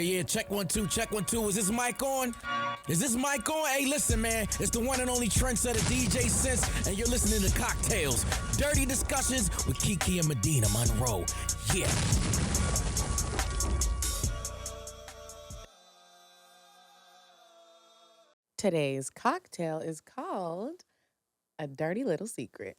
Yeah, check 1 2, check 1 2. Is this mic on? Is this mic on? Hey, listen, man. It's the one and only trendsetter DJ Sense, and you're listening to CockTales. Dirty discussions with Kiki and Medinah Monroe. Yeah. Today's cocktail is called A Dirty Little Secret.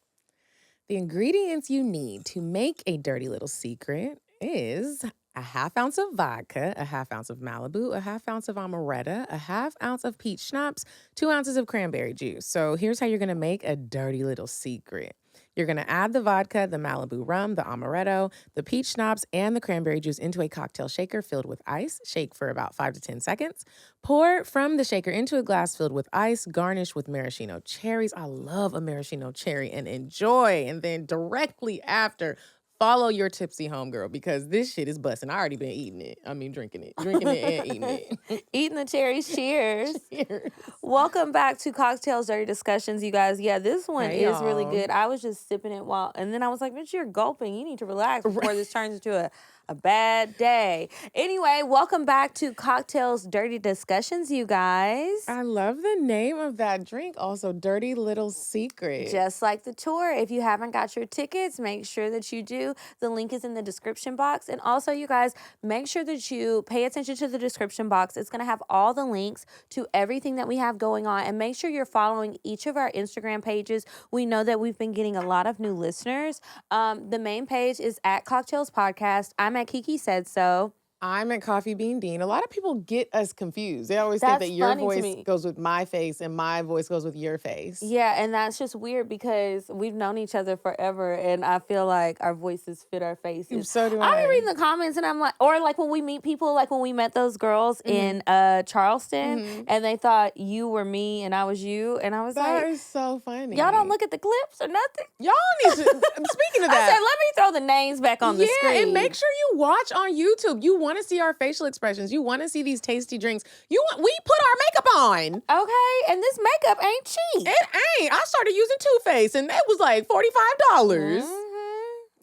The ingredients you need to make a dirty little secret is a half ounce of vodka, a half ounce of Malibu, a half ounce of amaretto, a half ounce of peach schnapps, 2 ounces of cranberry juice. So here's how you're going to make a dirty little secret. You're going to add the vodka, the Malibu rum, the amaretto, the peach schnapps, and the cranberry juice into a cocktail shaker filled with ice. Shake for about 5 to 10 seconds. Pour from the shaker into a glass filled with ice, garnish with maraschino cherries. I love a maraschino cherry, and enjoy. And then directly after, follow your tipsy homegirl, because this shit is busting. I already been eating it. I mean, drinking it and eating it. Eating the cherries. Cheers. Cheers. Welcome back to CockTales Dirty Discussions, you guys. Yeah, this one Hey, is really y'all. good. I was just sipping it and then I was like, bitch, you're gulping. You need to relax before this turns into a bad day. Anyway, welcome back to CockTales Dirty Discussions, you guys. I love the name of that drink also, Dirty Little Secret. Just like the tour. If you haven't got your tickets, make sure that you do. The link is in the description box. And also, you guys, make sure that you pay attention to the description box. It's going to have all the links to everything that we have going on. And make sure you're following each of our Instagram pages. We know that we've been getting a lot of new listeners. The main page is at CockTales Podcast. I'm at Kiki Said So. I'm at Coffee Bean Dean. A lot of people get us confused. They always think That's that your funny to voice me. goes with my face and my voice goes with your face. Yeah, and that's just weird because we've known each other forever, and I feel like our voices fit our faces. So do I I. be reading the comments, and I'm like, or like when we meet people, like when we met those girls in Charleston, and they thought you were me and I was you, and I was That like, is so funny. y'all don't look at the clips or nothing. Y'all need to, speaking of I that. said, let me throw the names back on the screen. And make sure you watch on YouTube. You want to see our facial expressions. You want to see these tasty drinks. We put our makeup on. Okay, and this makeup ain't cheap. It ain't. I started using Too Faced, and that was like $45.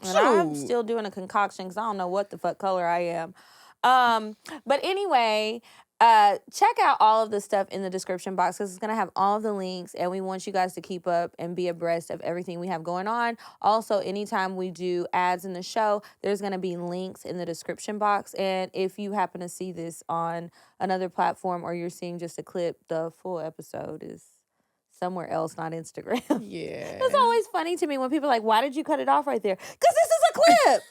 And I'm still doing a concoction because I don't know what the fuck color I am. But anyway, check out all of the stuff in the description box because it's going to have all of the links, and we want you guys to keep up and be abreast of everything we have going on. Also, anytime we do ads in the show, there's going to be links in the description box. And if you happen to see this on another platform or you're seeing just a clip, the full episode is somewhere else, not Instagram. Yeah. It's always funny to me when people are like, why did you cut it off right there? Because this is a clip.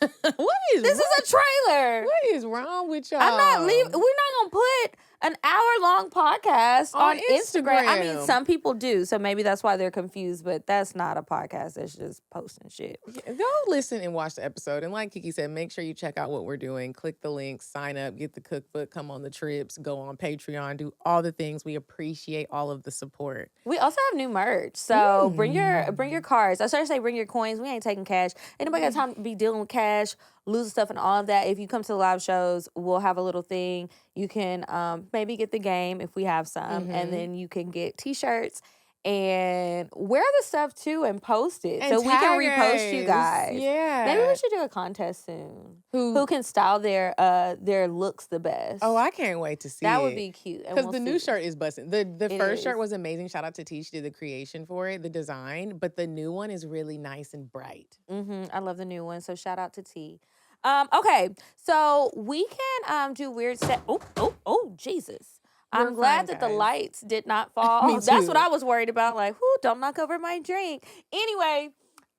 This is a trailer. What is wrong with y'all? I'm not leaving. We're not going to put an hour-long podcast on Instagram. I mean, Instagram. some people do, so maybe that's why they're confused, but that's not a podcast. That's just posting shit. Yeah, go listen and watch the episode. And like Kiki said, make sure you check out what we're doing. Click the links, sign up, get the cookbook, come on the trips, go on Patreon, do all the things. We appreciate all of the support. We also have new merch, so bring your cards. I started to say bring your coins. We ain't taking cash. Anybody got time to be dealing with cash, losing stuff, and all of that? If you come to the live shows, we'll have a little thing. You can maybe get the game if we have some, and then you can get T-shirts and wear the stuff too and post it And so we can tag repost you us. guys. Yeah. Maybe we should do a contest soon. Who can style their looks the best? Oh, I can't wait to see that it. would be cute. And Because we'll the new see. shirt is busting. The It first shirt is. was amazing. Shout out to T. She did the creation for it, the design. But the new one is really nice and bright. I love the new one. So shout out to T. Okay, so we can do weird set. Oh, Jesus. I'm We're glad fine, that the guys. lights did not fall. Me That's too. what I was worried about. Like, don't knock over my drink. Anyway,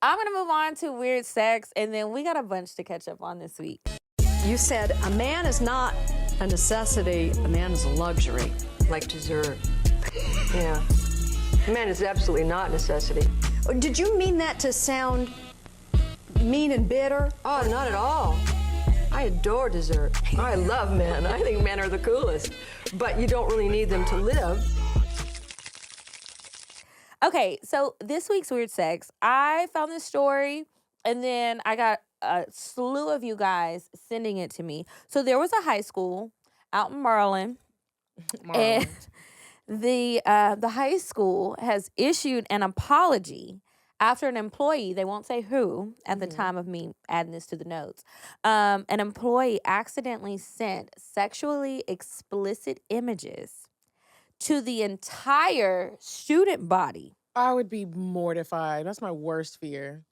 I'm going to move on to weird sex, and then we got a bunch to catch up on this week. You said a man is not a necessity, a man is a luxury. Like dessert. Yeah. Man is absolutely not a necessity. Did you mean that to sound mean and bitter? Oh, not at all. I adore dessert. I love men. I think men are the coolest. But you don't really need them to live. Okay, so this week's weird sex, I found this story, and then I got a slew of you guys sending it to me. So there was a high school out in Maryland, and the high school has issued an apology after an employee, they won't say who at the time of me adding this to the notes, an employee accidentally sent sexually explicit images to the entire student body. I would be mortified. That's my worst fear.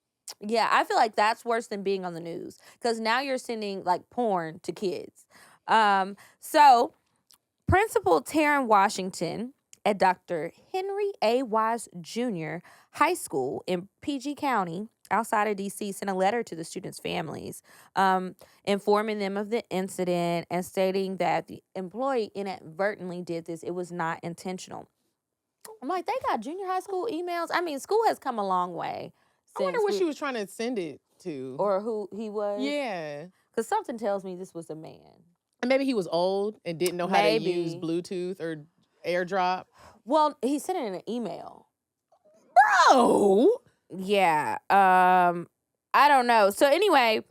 Yeah, I feel like that's worse than being on the news because now you're sending like porn to kids. So Principal Taryn Washington at Dr. Henry A. Wise Jr. High School in PG County outside of D.C. sent a letter to the students' families informing them of the incident and stating that the employee inadvertently did this. It was not intentional. I'm like, they got junior high school emails? I mean, school has come a long way. I wonder what she was trying to send it to. Or who he was? Yeah. Because something tells me this was a man. And maybe he was old and didn't know how to use Bluetooth or AirDrop. Well, he sent it in an email. Bro! Yeah. I don't know. So anyway,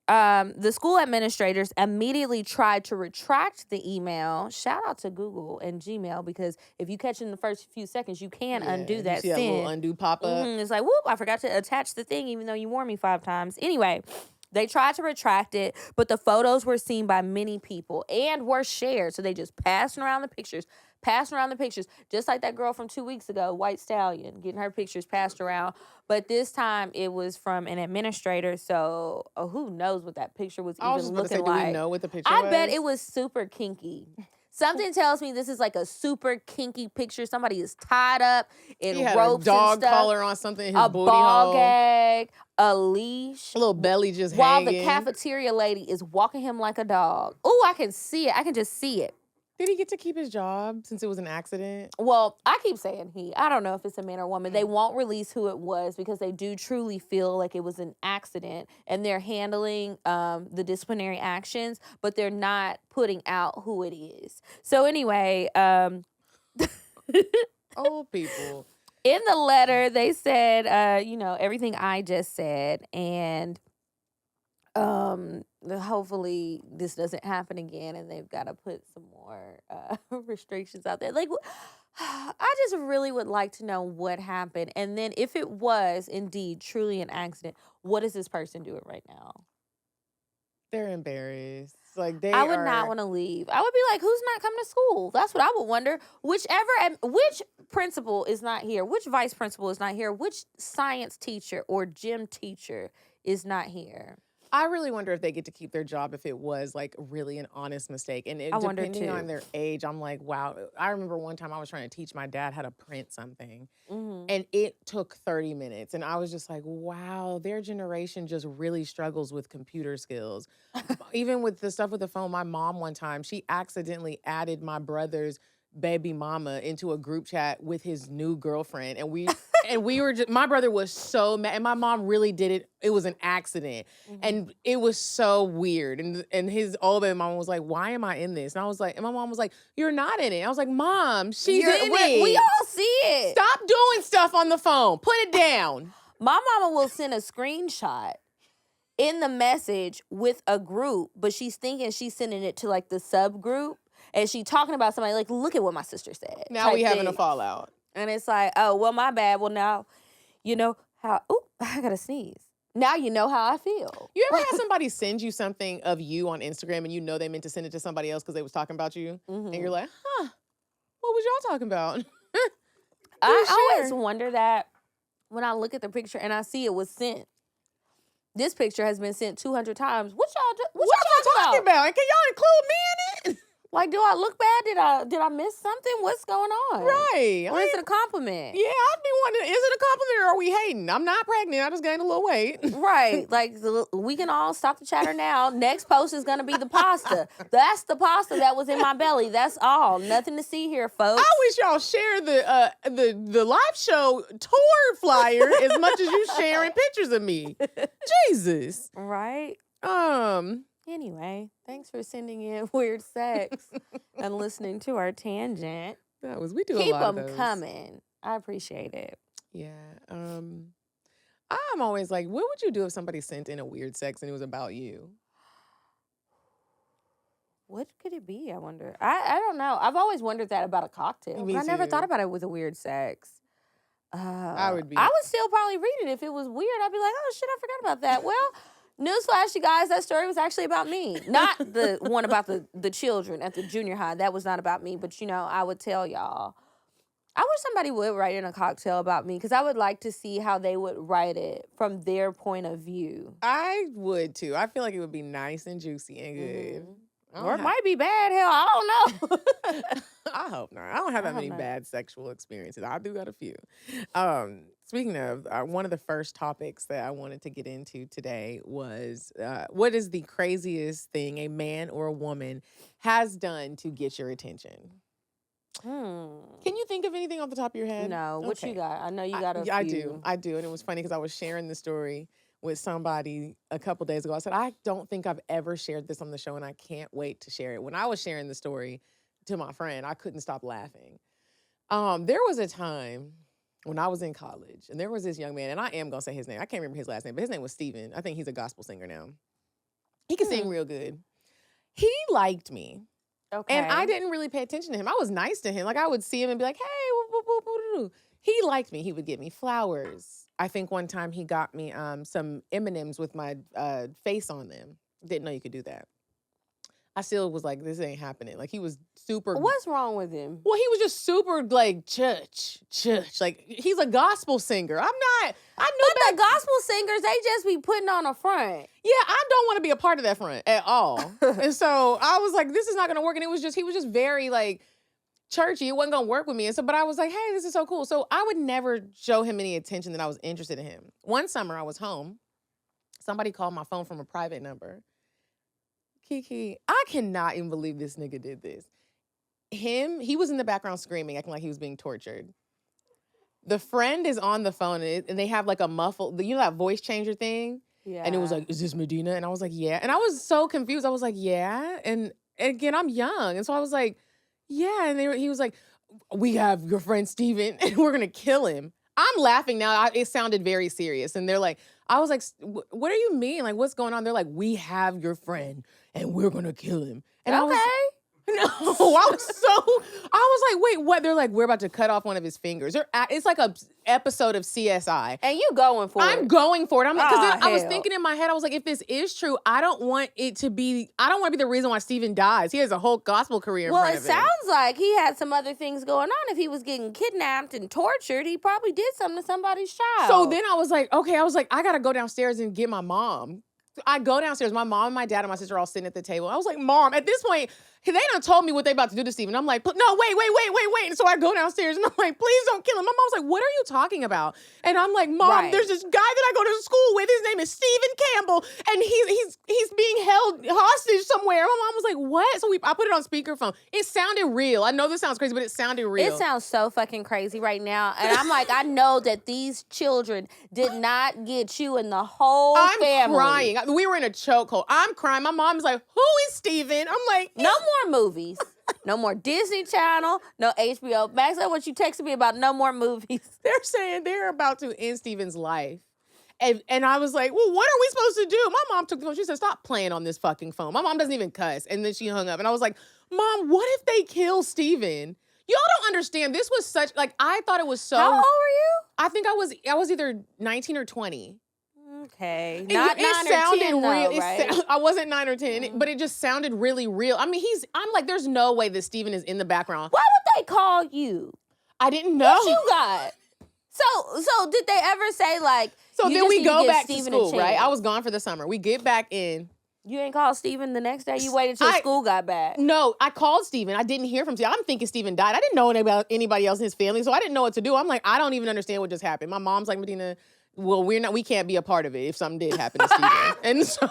the school administrators immediately tried to retract the email. Shout out to Google and Gmail, because if you catch it in the first few seconds, you can undo that you see that little undo pop-up. It's like, whoop, I forgot to attach the thing even though you warned me 5 times. Anyway, they tried to retract it, but the photos were seen by many people and were shared. So they just passing around the pictures, just like that girl from 2 weeks ago, White Stallion, getting her pictures passed around. But this time it was from an administrator, so who knows what that picture was even looking like. Do we know what the picture was? I bet it was super kinky. Something tells me this is like a super kinky picture. Somebody is tied up in ropes, a dog and stuff, collar on something in his booty ball hole. gag, a leash, a little belly just while hanging. the cafeteria lady is walking him like a dog. Oh, I can see it. I can just see it. Did he get to keep his job since it was an accident? Well, I keep saying he. I don't know if it's a man or woman. They won't release who it was because they do truly feel like it was an accident, and they're handling the disciplinary actions, but they're not putting out who it is. So anyway, old people. In the letter, they said, everything I just said, and hopefully this doesn't happen again, and they've got to put some more restrictions out there. Like, I just really would like to know what happened, and then if it was indeed truly an accident, what is this person doing right now? They're embarrassed. Like I would not want to leave. I would be like, who's not coming to school? That's what I would wonder. Which principal is not here? Which vice principal is not here? Which science teacher or gym teacher is not here? I really wonder if they get to keep their job if it was like really an honest mistake. And depending on their age, I'm like, wow. I remember one time I was trying to teach my dad how to print something, and it took 30 minutes. And I was just like, wow, their generation just really struggles with computer skills. Even with the stuff with the phone, my mom one time, she accidentally added my brother's baby mama into a group chat with his new girlfriend, and we were just, my brother was so mad, and my mom really did it. It was an accident, and it was so weird. And his old baby mama was like, "Why am I in this?" And I was like, and my mom was like, "You're not in it." I was like, "Mom, she's in it. We all see it. Stop doing stuff on the phone. Put it down." My mama will send a screenshot in the message with a group, but she's thinking she's sending it to like the subgroup. And she talking about somebody like, look at what my sister said. Now we having a fallout. And it's like, oh, well, my bad. Well, now you know how, I got to sneeze. Now you know how I feel. You ever had somebody send you something of you on Instagram and you know they meant to send it to somebody else because they was talking about you? And you're like, huh, what was y'all talking about? I always wonder that when I look at the picture and I see it was sent. This picture has been sent 200 times. What y'all talking about? And can y'all include me in it? Like, do I look bad? Did I miss something? What's going on? Right. Or is it a compliment? Yeah, I'd be wondering, is it a compliment or are we hating? I'm not pregnant. I just gained a little weight. Right. Like, we can all stop the chatter now. Next post is going to be the pasta. That's the pasta that was in my belly. That's all. Nothing to see here, folks. I wish y'all share the live show tour flyer as much as you sharing pictures of me. Jesus. Right. Anyway, thanks for sending in weird sex and listening to our tangent. We do a lot of those. Keep them coming. I appreciate it. Yeah. I'm always like, what would you do if somebody sent in a weird sex and it was about you? What could it be, I wonder? I don't know. I've always wondered that about a cocktail. Me I never too. thought about it with a weird sex. I would be. I would still probably read it if it was weird. I'd be like, oh shit, I forgot about that. Well, newsflash, you guys, that story was actually about me. Not the one about the children at the junior high. That was not about me. But, I would tell y'all. I wish somebody would write in a cocktail about me because I would like to see how they would write it from their point of view. I would too. I feel like it would be nice and juicy and good. Or it might be bad. Hell, I don't know. I hope not. I don't have that many bad sexual experiences. I do got a few. Speaking of, one of the first topics that I wanted to get into today was what is the craziest thing a man or a woman has done to get your attention? Can you think of anything off the top of your head? No. What you got? I know you got a few. I do. And it was funny because I was sharing the story with somebody a couple days ago. I said, I don't think I've ever shared this on the show, and I can't wait to share it. When I was sharing the story to my friend, I couldn't stop laughing. There was a time when I was in college, and there was this young man, and I am going to say his name. I can't remember his last name, but his name was Steven. I think he's a gospel singer now. He can sing real good. He liked me. Okay. And I didn't really pay attention to him. I was nice to him. Like, I would see him and be like, hey, he liked me. He would get me flowers. I think one time he got me some M&Ms with my face on them. Didn't know you could do that. I still was like, this ain't happening. Like, he was super. What's wrong with him? Well, he was just super, like, church. Like, he's a gospel singer. I'm not. I know but the gospel singers, they just be putting on a front. Yeah, I don't want to be a part of that front at all. And so I was like, this is not going to work. And he was just very, like, churchy. It wasn't going to work with me. And so, but I was like, hey, this is so cool. So I would never show him any attention that I was interested in him. One summer I was home. Somebody called my phone from a private number. Kiki, I cannot even believe this nigga did this. He was in the background screaming, acting like he was being tortured. The friend is on the phone and they have like a muffled, that voice changer thing? Yeah. And it was like, is this Medina? And I was like, yeah. And I was so confused. I was like, yeah. And again, I'm young. And so I was like, yeah. And he was like, we have your friend Steven and we're going to kill him. I'm laughing now. It sounded very serious. And they're like, I was like, what do you mean? Like, what's going on? They're like, we have your friend and we're going to kill him. And I was like, wait, what? They're like, we're about to cut off one of his fingers. It's like a episode of CSI. And you going for it. I'm going for it. I'm like, because I was thinking in my head, I was like, if this is true, I don't want to be the reason why Steven dies. He has a whole gospel career in front of him. Well, it sounds like he had some other things going on. If he was getting kidnapped and tortured, he probably did something to somebody's child. So then I was like, I got to go downstairs and get my mom. I go downstairs. My mom and my dad and my sister are all sitting at the table. I was like, Mom, at this point, they done told me what they about to do to Steven. I'm like, no, wait. And so I go downstairs and I'm like, please don't kill him. My mom's like, what are you talking about? And I'm like, Mom, there's this guy that I go to school with. His name is Steven Campbell. And he's being held hostage somewhere. My mom was like, what? So I put it on speakerphone. It sounded real. I know this sounds crazy, but it sounded real. It sounds so fucking crazy right now. And I'm like, I know that these children did not get you and the whole family. I'm crying. We were in a chokehold. I'm crying. My mom's like, who is Steven? I'm like, no more movies. No more Disney Channel. No HBO Max. That's what you texted me about. No more movies. They're saying they're about to end Steven's life. And I was like, well, what are we supposed to do? My mom took the phone. She said, stop playing on this fucking phone. My mom doesn't even cuss. And then she hung up. And I was like, Mom, what if they kill Steven? Y'all don't understand. This was such, like, I thought it was so. How old were you? I think I was either 19 or 20. Okay. Not 9 or 10 sounded though, real. right? I wasn't 9 or 10, but it just sounded really real. I mean, I'm like, there's no way that Steven is in the background. Why would they call you? I didn't know. What you got? So did they ever say like? So then we go back to Steven school, right? I was gone for the summer. We get back in. You ain't called Steven the next day? You waited till school got back? No, I called Steven. I didn't hear from Steven. I'm thinking Steven died. I didn't know about anybody else in his family, so I didn't know what to do. I'm like, I don't even understand what just happened. My mom's like, Medina, well, we can't be a part of it if something did happen to Steven. And so,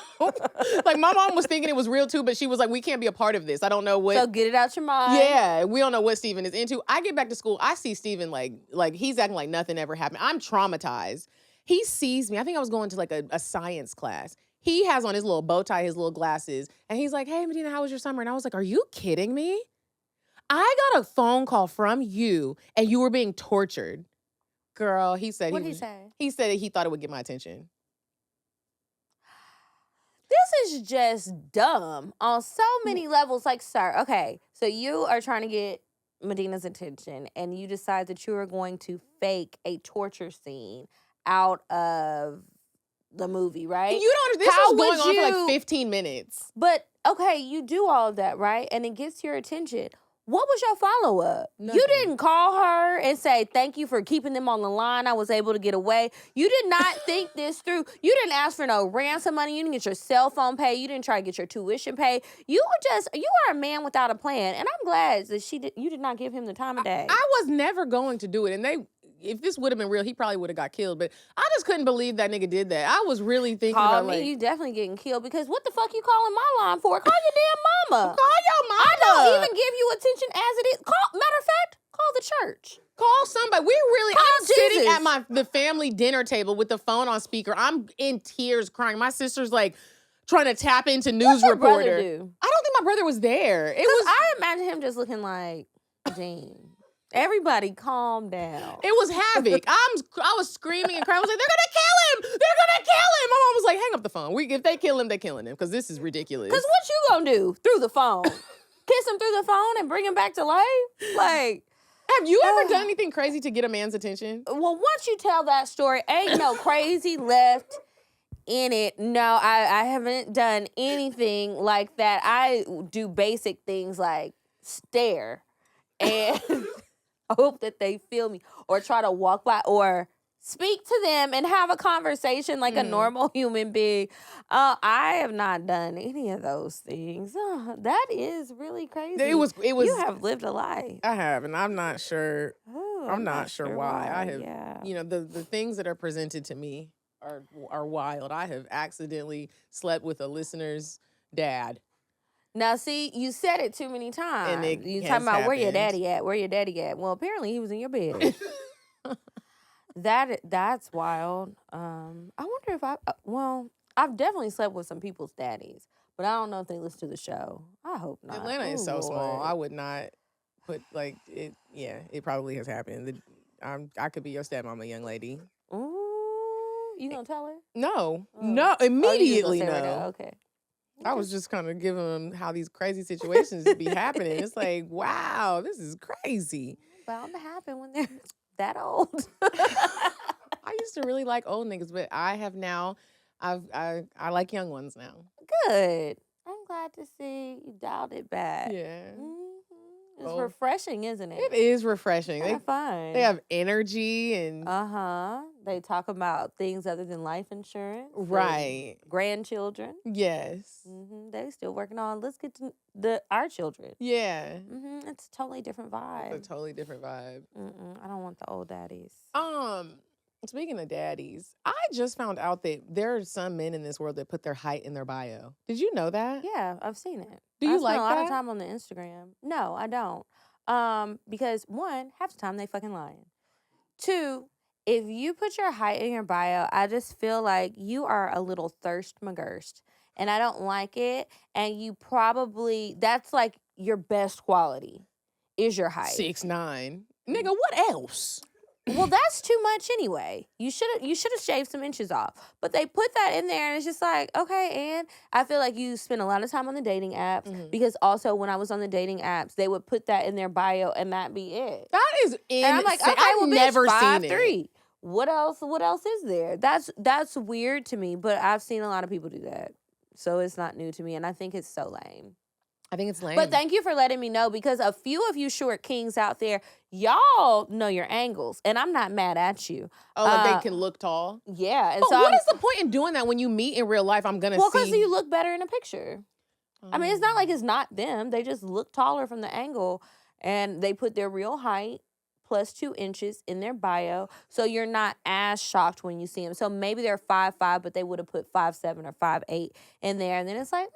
like, my mom was thinking it was real too, but she was like, we can't be a part of this. I don't know what. So get it out your mind. Yeah, we don't know what Steven is into. I get back to school. I see Steven like he's acting like nothing ever happened. I'm traumatized. He sees me. I think I was going to like a science class. He has on his little bow tie, his little glasses, and he's like, hey, Medina, how was your summer? And I was like, are you kidding me? I got a phone call from you, and you were being tortured. Girl, he said. What did he say? He said he thought it would get my attention. This is just dumb on so many levels. Like, sir, okay, so you are trying to get Medina's attention and you decide that you are going to fake a torture scene out of the movie, right? You don't. This How was going would on for you- like 15 minutes. But okay, you do all of that, right? And it gets your attention. What was your follow-up? You Nothing. didn't call her and say, thank you for keeping them on the line. I was able to get away. You did not think this through. You didn't ask for no ransom money. You didn't get your cell phone paid. You didn't try to get your tuition paid. You are a man without a plan. And I'm glad that you did not give him the time of day. I was never going to do it. And if this would have been real, he probably would have got killed. But I just couldn't believe that nigga did that. I was really thinking Call about me, like, you definitely getting killed because what the fuck you calling my line for? Call your damn mama. call your mama. I don't even give you attention as it is. Matter of fact, call the church. Call somebody. I'm Jesus. sitting at the family dinner table with the phone on speaker. I'm in tears crying. My sister's like trying to tap into news What's your reporter. brother do? I don't think my brother was there. It Because was I imagine him just looking like, Gene. Everybody calm down. It was havoc. I was screaming and crying. I was like, they're gonna kill him! They're gonna kill him! My mom was like, hang up the phone. If they kill him, they're killing him because this is ridiculous. Because what you gonna do through the phone? Kiss him through the phone and bring him back to life? Like, have you ever done anything crazy to get a man's attention? well, once you tell that story, ain't no crazy left in it. No, I haven't done anything like that. I do basic things like stare and hope that they feel me or try to walk by or speak to them and have a conversation like a normal human being. I have not done any of those things. That is really crazy. It was. You have lived a life. I have, and I'm not sure. Oh, I'm not sure why. I have. Yeah. You know, the things that are presented to me are wild. I have accidentally slept with a listener's dad. Now, see, you said it too many times. And it you has talking about where your happened. daddy at? Where your daddy at? Well, apparently he was in your bed. That's wild. I wonder if I've definitely slept with some people's daddies, but I don't know if they listen to the show. I hope not. Atlanta is Oh, so small. Lord. I would not put like it. Yeah, it probably has happened. I could be your stepmama, young lady. Ooh, you gonna tell her? No, Oh. no, Oh, you just gonna immediately say right no. now? Okay. I was just kind of giving them how these crazy situations be happening. It's like, wow, this is crazy. Bound to happen when they're that old. I used to really like old niggas, but I have now. I like young ones now. Good. I'm glad to see you dialed it back. Yeah, It's Oh. refreshing, isn't it? it is refreshing. Kinda fun. They have energy and They talk about things other than life insurance. and right. Grandchildren. Yes. They still working on. Let's get to our children. Yeah. It's a totally different vibe. It's a totally different vibe. I don't want the old daddies. Speaking of daddies, I just found out that there are some men in this world that put their height in their bio. Did you know that? Yeah, I've seen it. Do you I spend like a lot that? of time on the Instagram? No, I don't. Because one, half the time they fucking lying. Two, if you put your height in your bio, I just feel like you are a little thirst McGurst. And I don't like it. And you probably, that's like your best quality is your height. 6'9". Nigga, what else? Well, that's too much anyway. You should have shaved some inches off. But they put that in there and it's just like, okay, and I feel like you spend a lot of time on the dating apps because also when I was on the dating apps, they would put that in their bio and that be it. That is insane. And I'm like, okay, I've well, never bitch, seen it. 5'3". What else is there? That's weird to me, but I've seen a lot of people do that. So it's not new to me and I think it's so lame. I think it's lame. But thank you for letting me know because a few of you short kings out there, y'all know your angles, and I'm not mad at you. Oh, like they can look tall? Yeah. And But so what is the point in doing that when you meet in real life? I'm going to well, see. because you look better in a picture. I mean, it's not like it's not them. They just look taller from the angle, and they put their real height plus 2 inches in their bio, so you're not as shocked when you see them. So maybe they're 5'5", but they would have put 5'7" or 5'8" in there, and then it's like,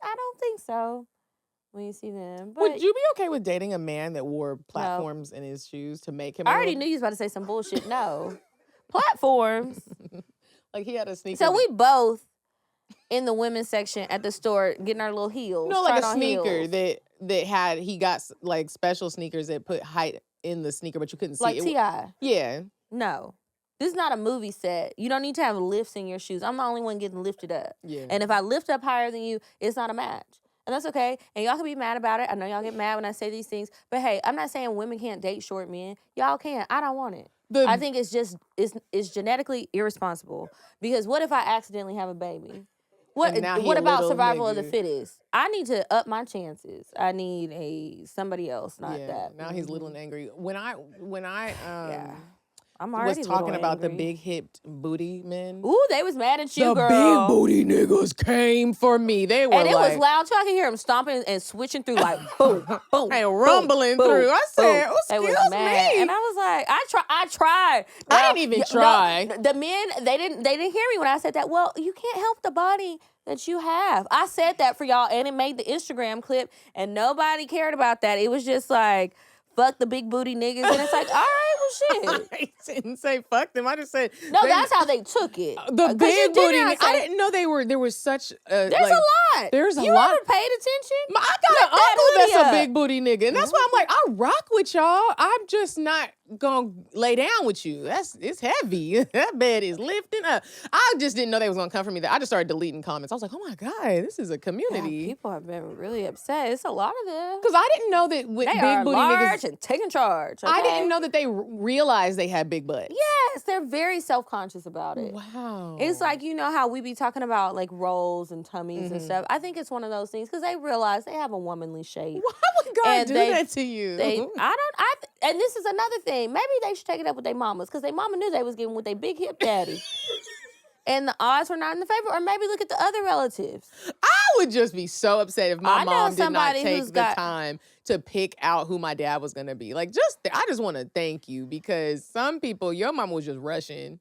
I don't think so. When you see them. But Would you be okay with dating a man that wore platforms in his shoes to make him I already knew you was about to say some bullshit. No. Platforms. Like he had a sneaker. So we both in the women's section at the store getting our little heels. No, like trying a on sneaker heels. he got like special sneakers that put height in the sneaker, but you couldn't see Like it. T.I. Yeah. No. This is not a movie set. You don't need to have lifts in your shoes. I'm the only one getting lifted up. Yeah. And if I lift up higher than you, it's not a match. And that's okay. And y'all can be mad about it. I know y'all get mad when I say these things. But hey, I'm not saying women can't date short men. Y'all can. I don't want it. I think it's just, it's genetically irresponsible. Because what if I accidentally have a baby? What about survival of the fittest? I need to up my chances. I need somebody else, not that. Now he's little and angry. When I I'm already was talking about the angry. big hipped booty men. Ooh, they was mad at you, the girl. big booty niggas came for me. They were and it like, was loud too. I could hear them stomping and switching through like boom, boom, and rumbling boom, through. I said, boom. "Excuse They was mad. me," and I was like, I tried. I didn't even try. No, the men, they didn't hear me when I said that. Well, you can't help the body that you have. I said that for y'all, and it made the Instagram clip, and nobody cared about that. It was just like, fuck the big booty niggas, and it's like, all right, well, shit. I didn't say fuck them. I just said No, that's how they took it. the big booty. I didn't know they were. There was such. There's a lot. There's a you lot. You ever paid attention? I got Lift an that uncle hoodie that's up. a big booty nigga, and that's why I'm like, I rock with y'all. I'm just not gonna lay down with you. It's heavy. That bed is lifting up. I just didn't know they was gonna come for me. I just started deleting comments. I was like, oh my god, this is a community. Yeah, people have been really upset. It's a lot of them. Because I didn't know that with They big are booty large niggas. and taking charge. I okay? didn't know that they realized they had big butts. Yes, they're very self-conscious about it. Wow. It's like, you know how we be talking about like rolls and tummies and stuff. I think it's one of those things because they realize they have a womanly shape. Why would God And do they- that to you? And this is another thing. Maybe they should take it up with their mamas because their mama knew they was getting with their big hip daddy. And the odds were not in the favor. Or maybe look at the other relatives. I would just be so upset if my I know mom did not somebody take who's the got- time to pick out who my dad was gonna be. Like, I just want to thank you because some people, your mom was just rushing.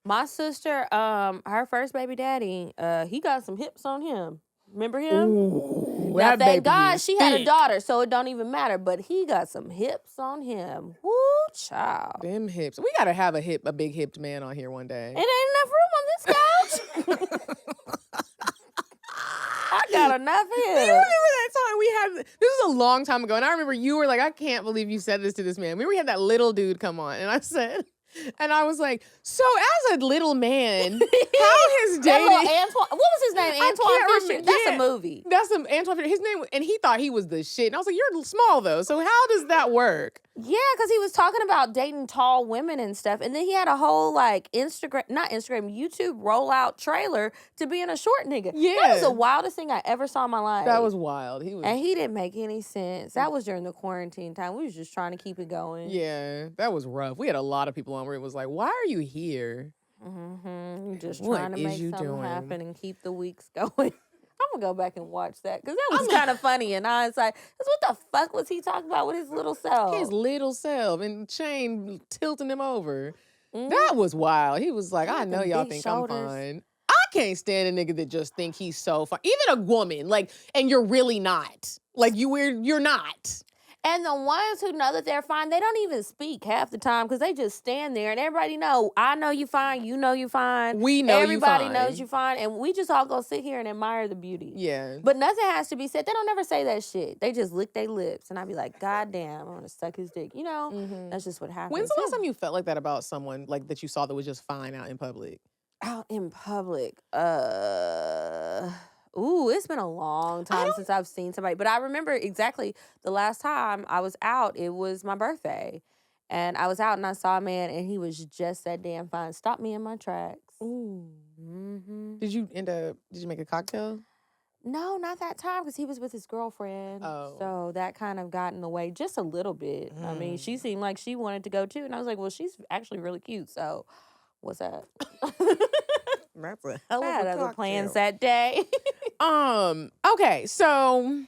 My sister, her first baby daddy, he got some hips on him. Remember him? Ooh, Now, that thank baby God is she had a thick. daughter, so it don't even matter. But he got some hips on him. Woo, child. Them hips. We gotta have a big hipped man on here one day. It ain't enough room on this couch. I got enough Do you hips. remember that time we had? This was a long time ago, and I remember you were like, "I can't believe you said this to this man." We had that little dude come on, and I said, and I was like, "So as a little man, how has That dating?" little Antoine, what was his name? I Antoine can't Fisher. remember. That's Yeah. a movie. That's Antoine Fisher. His name, and he thought he was the shit. And I was like, "You're small though, so how does that work?" Yeah, because he was talking about dating tall women and stuff. And then he had a whole like YouTube rollout trailer to being a short nigga. That Yeah. was the wildest thing I ever saw in my life. That was wild. He was. And he didn't make any sense. That was during the quarantine time. We was just trying to keep it going. Yeah, that was rough. We had a lot of people on where it was like, "Why are you here?" Mm-hmm. Just What trying to is make you something doing? happen and keep the weeks going. I'm gonna go back and watch that because that was kind of funny. And I was like, what the fuck was he talking about with his little self? His little self and Shane tilting him over. That was wild. He was like, He "I had know them y'all big think shoulders. I'm fine." I can't stand a nigga that just think he's so fine. Even a woman, like, and you're really not. Like, you're not. And the ones who know that they're fine, they don't even speak half the time because they just stand there and everybody know, I know you fine, you know you fine. We know you Everybody fine. knows you fine. And we just all go sit here and admire the beauty. Yeah. But nothing has to be said. They don't ever say that shit. They just lick their lips. And I'd be like, God damn, I'm going to suck his dick. You know, that's just what happens. When's the last time you felt like that about someone like that you saw that was just fine out in public? Out in public? Ooh, it's been a long time since I've seen somebody. But I remember exactly the last time I was out, it was my birthday. And I was out and I saw a man and he was just that damn fine. Stopped me in my tracks. Ooh. Mm-hmm. Did you make a cocktail? No, not that time because he was with his girlfriend. Oh. So that kind of got in the way just a little bit. I mean, she seemed like she wanted to go too. And I was like, well, she's actually really cute. So what's that? That's a hell I of had a other cocktail. plans that day. Okay, so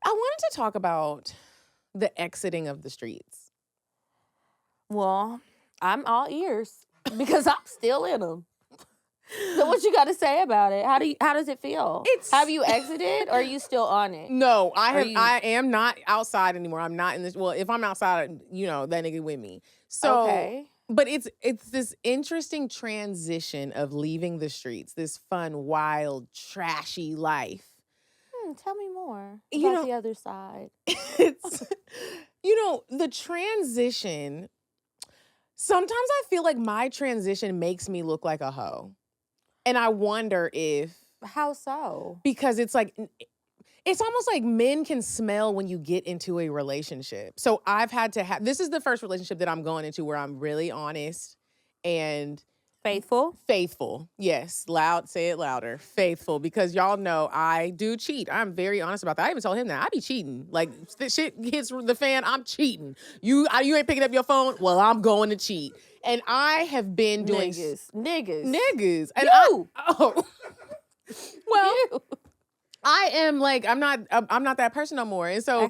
I wanted to talk about the exiting of the streets. Well, I'm all ears because I'm still in them. So what you got to say about it? How does it feel? Have you exited or are you still on it? No, I am not outside anymore. I'm not in this. Well, if I'm outside, you know, that nigga with me. So, Okay. But it's this interesting transition of leaving the streets, this fun, wild, trashy life. Tell me more You about know- the other side. It's, the transition. Sometimes I feel like my transition makes me look like a hoe. And I wonder if, How so? because it's like, It's almost like men can smell when you get into a relationship. So I've had to have, this is the first relationship that I'm going into where I'm really honest and faithful. Yes. Loud, say it louder. Faithful. Because y'all know I do cheat. I'm very honest about that. I even told him that I be cheating. Like shit hits the fan, I'm cheating. You ain't picking up your phone? Well, I'm going to cheat. And I have been doing niggas. And well, I am like, I'm not that person no more. And so,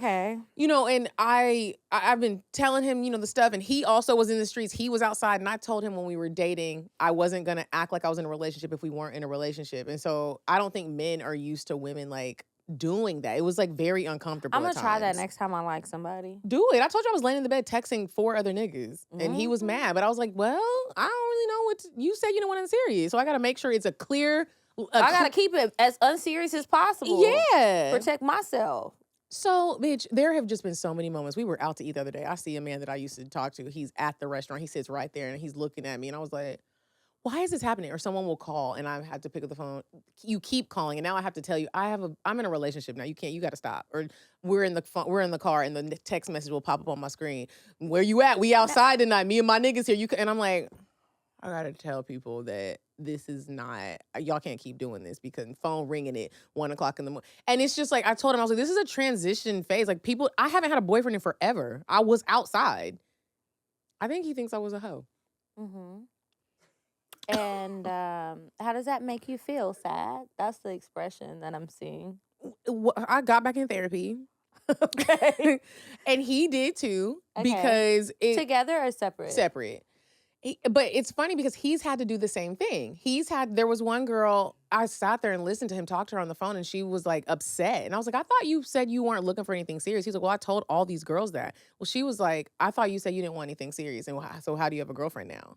you know, and I've been telling him, you know, the stuff, and he also was in the streets. He was outside, and I told him when we were dating, I wasn't going to act like I was in a relationship if we weren't in a relationship. And so I don't think men are used to women like doing that. It was like very uncomfortable. I'm going to try that next time I like somebody. Do it. I told you I was laying in the bed texting 4 other niggas, and he was mad, but I was like, well, I don't really know you said you don't want it serious. So I got to make sure it's a clear, I gotta keep it as unserious as possible. Yeah. Protect myself. So, bitch, there have just been so many moments. We were out to eat the other day. I see a man that I used to talk to. He's at the restaurant. He sits right there, and he's looking at me. And I was like, why is this happening? Or someone will call, and I have to pick up the phone. You keep calling, and now I have to tell you, I'm in a relationship now. You got to stop. Or we're in the car, and the text message will pop up on my screen. Where you at? We outside tonight. Me and my niggas here. And I'm like, I got to tell people that this is not, y'all can't keep doing this because phone ringing at 1 o'clock in the morning. And it's just like, I told him, I was like, this is a transition phase. Like I haven't had a boyfriend in forever. I was outside. I think he thinks I was a hoe. Mm-hmm. And how does that make you feel? Sad? That's the expression that I'm seeing. I got back in therapy. Okay. And he did too. Okay. Because together or separate? Separate. But it's funny because he's had to do the same thing. There was one girl, I sat there and listened to him talk to her on the phone, and she was like upset. And I was like, I thought you said you weren't looking for anything serious. He's like, well, I told all these girls that. Well, she was like, I thought you said you didn't want anything serious. And so how do you have a girlfriend now?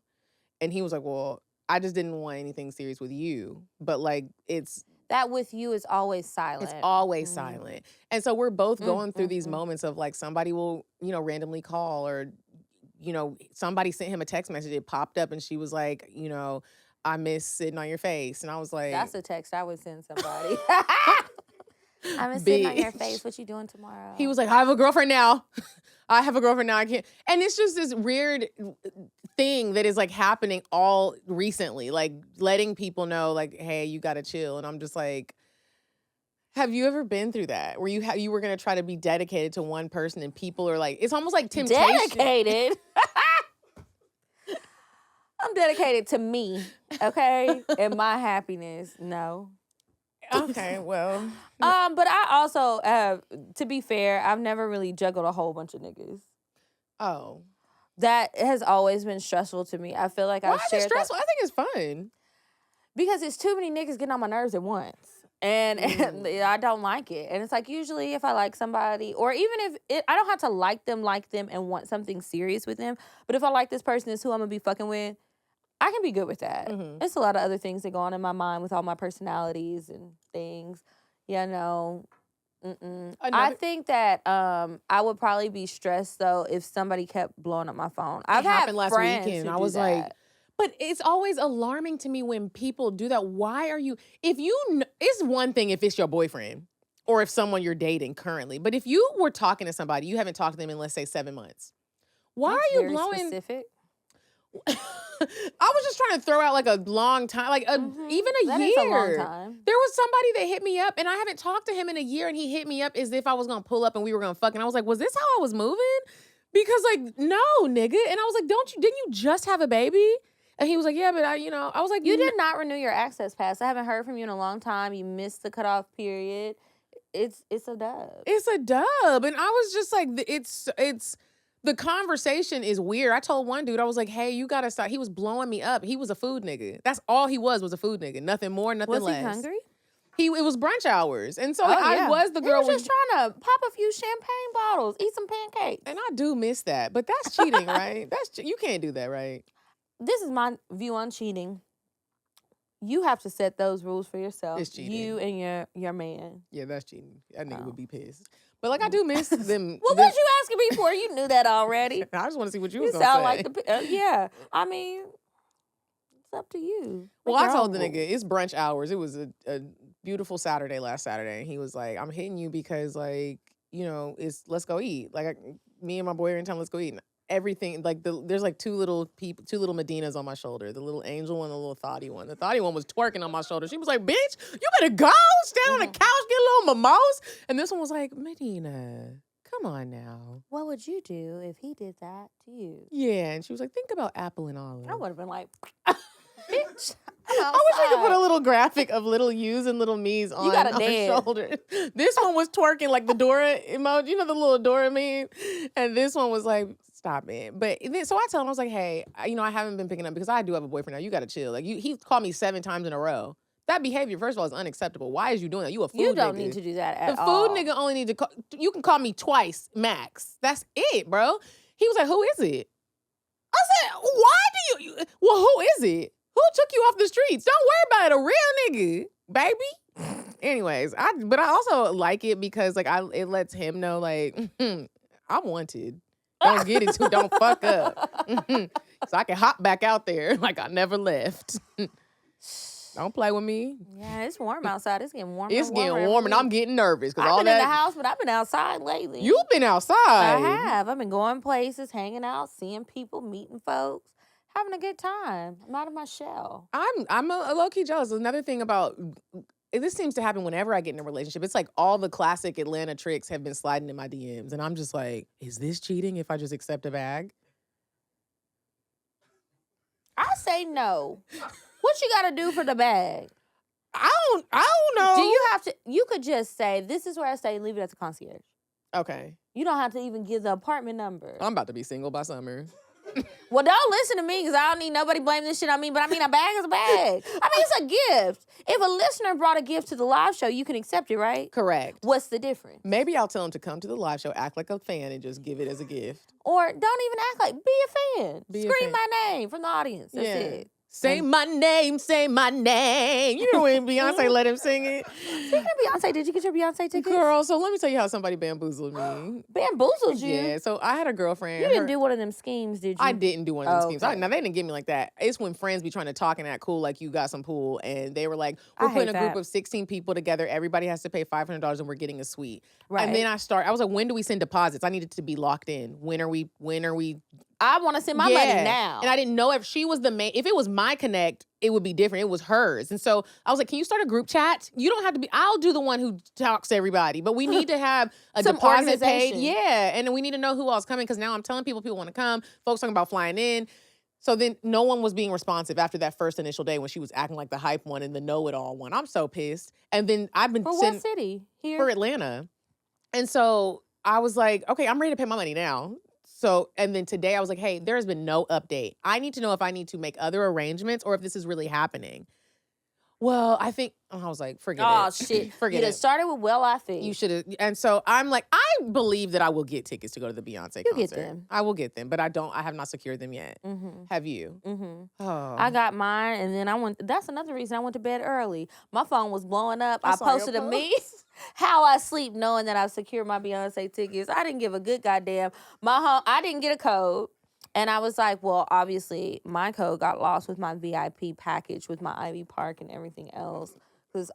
And he was like, well, I just didn't want anything serious with you. But like, that with you is always silent. It's always silent. And so we're both going through these moments of like, somebody will, you know, randomly call, or you know, somebody sent him a text message. It popped up, and she was like, you know, I miss sitting on your face. And I was like, that's a text I would send somebody. I miss sitting on your face. What you doing tomorrow? He was like, I have a girlfriend now. I can't. And it's just this weird thing that is like happening all recently, like letting people know like, hey, you got to chill. And I'm just like, have you ever been through that where you were going to try to be dedicated to one person, and people are like, it's almost like temptation. Dedicated? I'm dedicated to me, okay? And my happiness, no. Okay, well. But I also, to be fair, I've never really juggled a whole bunch of niggas. Oh. That has always been stressful to me. I feel like I've shared. Why is it stressful? I think it's fun. Because it's too many niggas getting on my nerves at once. And I don't like it. And it's like, usually if I like somebody, or even if I don't have to like them and want something serious with them, but if I like this person, is who I'm going to be fucking with, I can be good with that. It's a lot of other things that go on in my mind with all my personalities and things. Yeah, no. I think that I would probably be stressed, though, if somebody kept blowing up my phone. It happened last weekend. I was like, but it's always alarming to me when people do that. Why are you, it's one thing if it's your boyfriend or if someone you're dating currently, but if you were talking to somebody, you haven't talked to them in, let's say, 7 months. Why are you blowing? Specific. I was just trying to throw out like a long time, like even a that year. Is a long time. There was somebody that hit me up, and I haven't talked to him in a year, and he hit me up as if I was gonna pull up and we were gonna fuck. And I was like, was this how I was moving? Because like, no, nigga. And I was like, didn't you just have a baby? And he was like, yeah, but I was like, you did not renew your access pass. I haven't heard from you in a long time. You missed the cutoff period. It's a dub. It's a dub. And I was just like, it's. The conversation is weird. I told one dude, I was like, hey, you gotta stop. He was blowing me up. He was a food nigga. That's all he was a food nigga. Nothing more, nothing less. Was he hungry? It was brunch hours. And so I was the girl. He was just trying to pop a few champagne bottles, eat some pancakes. And I do miss that. But that's cheating, right? You can't do that, right? This is my view on cheating. You have to set those rules for yourself. It's cheating. You and your man. Yeah, that's cheating. That nigga would be pissed. But like I do miss them. Well, what you asking me for? You knew that already. I just want to see what you was gonna say. Sound like yeah. I mean, It's up to you. Well, Make I your told own the nigga, rules. it's brunch hours. It was a beautiful Saturday last Saturday. And he was like, I'm hitting you because, like, you know, let's go eat. Like, me and my boy are in town, let's go eat. And everything, like, there's like two little Medinas on my shoulder. The little angel one, the little thoughty one. The thoughty one was twerking on my shoulder. She was like, bitch, you better go. Stand on the couch, get a little mimosa. And this one was like, Medina, come on now. What would you do if he did that to you? Yeah. And she was like, think about Apple and Olive. I would have been like, bitch. I wish I could put a little graphic of little yous and little me's on gotta our dance. shoulder. This one was twerking like the Dora emoji, you know, the little Dora meme. And this one was like, stop it. But then, so I tell him, I was like, hey, you know, I haven't been picking up because I do have a boyfriend now. You got to chill. Like, he called me 7 times in a row. That behavior, first of all, is unacceptable. Why is you doing that? You a food nigga. You don't need to do that at all. The food nigga only need to call, you can call me twice, max. That's it, bro. He was like, who is it? I said, why do you, well, who is it? Who took you off the streets? Don't worry about it. A real nigga, baby. Anyways, but I also like it because like it lets him know like I'm wanted. Don't get it too. Don't fuck up. So I can hop back out there like I never left. Don't play with me. Yeah, it's warm outside. It's getting warmer. It's getting warm and I'm getting nervous because I've all been that. in the house, but I've been outside lately. You've been outside. I have. I've been going places, hanging out, seeing people, meeting folks. Having a good time. I'm out of my shell. I'm a low-key jealous. Another thing about this seems to happen whenever I get in a relationship. It's like all the classic Atlanta tricks have been sliding in my DMs. And I'm just like, is this cheating if I just accept a bag? I say no. What you gotta do for the bag? I don't know. Do you have to, you could just say, this is where I stay and leave it at the concierge. Okay. You don't have to even give the apartment number. I'm about to be single by summer. Well, don't listen to me because I don't need nobody blame this shit on me. But I mean, a bag is a bag. I mean, it's a gift. If a listener brought a gift to the live show, you can accept it, right? Correct. What's the difference? Maybe I'll tell him to come to the live show, act like a fan, and just give it as a gift. Or don't even act like, be a fan. Be a Scream fan. my name from the audience. That's it. Say my name, say my name. You know when Beyonce let him sing it? Speaking of Beyonce, did you get your Beyonce tickets? Girl, so let me tell you how somebody bamboozled me. Bamboozled you? Yeah, so I had a girlfriend. You didn't do one of them schemes, did you? I didn't do one of them schemes. Okay. Now, they didn't get me like that. It's when friends be trying to talk and act cool like you got some pool. And they were like, we're I putting hate a group that. of 16 people together. Everybody has to pay $500 and we're getting a suite. Right. And then I was like, when do we send deposits? I needed to be locked in. When are we? I want to send my money now. And I didn't know if she was the main. If it was my connect, it would be different. It was hers. And so I was like, can you start a group chat? You don't have to be. I'll do the one who talks to everybody. But we need to have a Some deposit paid. organization. Yeah. And then we need to know who all's coming because now I'm telling people want to come. Folks talking about flying in. So then no one was being responsive after that first initial day when she was acting like the hype one and the know-it-all one. I'm so pissed. And then I've been For what city? Here? for Atlanta. And so I was like, okay, I'm ready to pay my money now. So, and then today I was like, hey, there has been no update. I need to know if I need to make other arrangements or if this is really happening. Well, I think, I was like, forget it. Oh, shit. Forget You'd have it. started with, well, I think. You should have. And so I'm like, I believe that I will get tickets to go to the Beyonce You concert. get them. I will get them, but I have not secured them yet. Mm-hmm. Have you? Mm-hmm. Oh. I got mine, and then that's another reason I went to bed early. My phone was blowing up. I I saw your posted a post. meme how I sleep knowing that I've secured my Beyonce tickets. I didn't give a good goddamn. I didn't get a code. And I was like, well, obviously, my code got lost with my VIP package with my Ivy Park and everything else. Because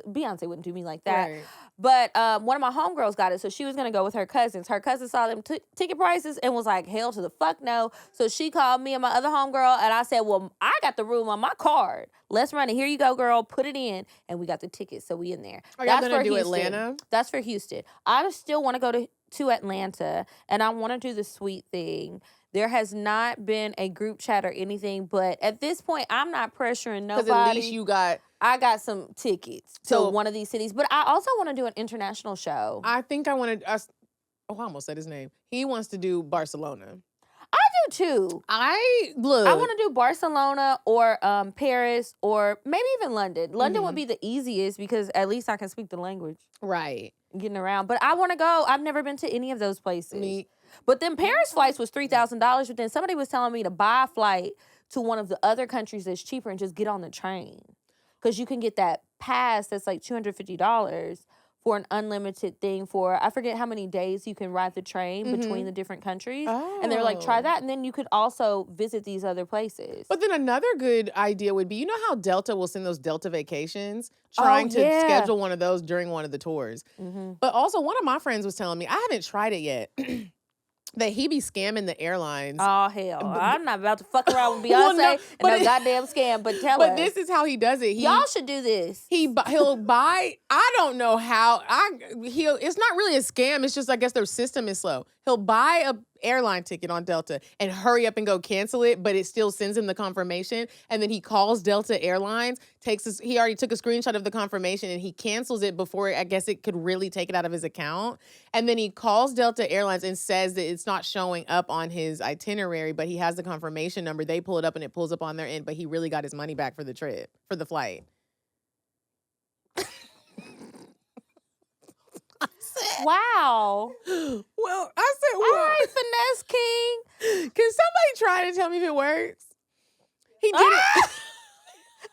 Beyonce wouldn't do me like that. Right. But one of my homegirls got it, so she was going to go with her cousins. Her cousin saw them ticket prices and was like, hell to the fuck no. So she called me and my other homegirl, and I said, well, I got the room on my card. Let's run it. Here you go, girl. Put it in. And we got the tickets, so we in there. Are y'all That's gonna for do Houston. Atlanta? That's for Houston. I still want to go to Atlanta, and I want to do the suite thing. There has not been a group chat or anything, but at this point, I'm not pressuring nobody. Because at least you got... I got some tickets to So- one of these cities, but I also want to do an international show. I think I wanted... I almost said his name. He wants to do Barcelona. I do too. I want to do Barcelona or Paris or maybe even London. London Mm-hmm. would be the easiest because at least I can speak the language Right. getting around. But I want to go. I've never been to any of those places. Me. But then Paris flights was $3,000. But then somebody was telling me to buy a flight to one of the other countries that's cheaper and just get on the train. Because you can get that pass that's like $250 for an unlimited thing for, I forget how many days you can ride the train between the different countries. And they were like, try that. And then you could also visit these other places. But then another good idea would be, you know how Delta will send those Delta vacations? Trying to schedule one of those during one of the tours. But also, one of my friends was telling me, I haven't tried it yet, that he be scamming the airlines. Oh, hell. I'm not about to fuck around with Beyonce and no goddamn scam, but tell us. But this is how he does it. Y'all should do this. He'll buy, I don't know how, it's not really a scam. It's just, I guess their system is slow. He'll buy a airline ticket on Delta and hurry up and go cancel it, but it still sends him the confirmation. And then he calls Delta Airlines, he already took a screenshot of the confirmation and he cancels it before, I guess it could really take it out of his account. And then he calls Delta Airlines and says that it's not showing up on his itinerary, but he has the confirmation number. They pull it up and it pulls up on their end, but he really got his money back for the trip, for the flight. Wow. Well, I said, well, all right, Finesse King. Can somebody try to tell me if it works? He did it.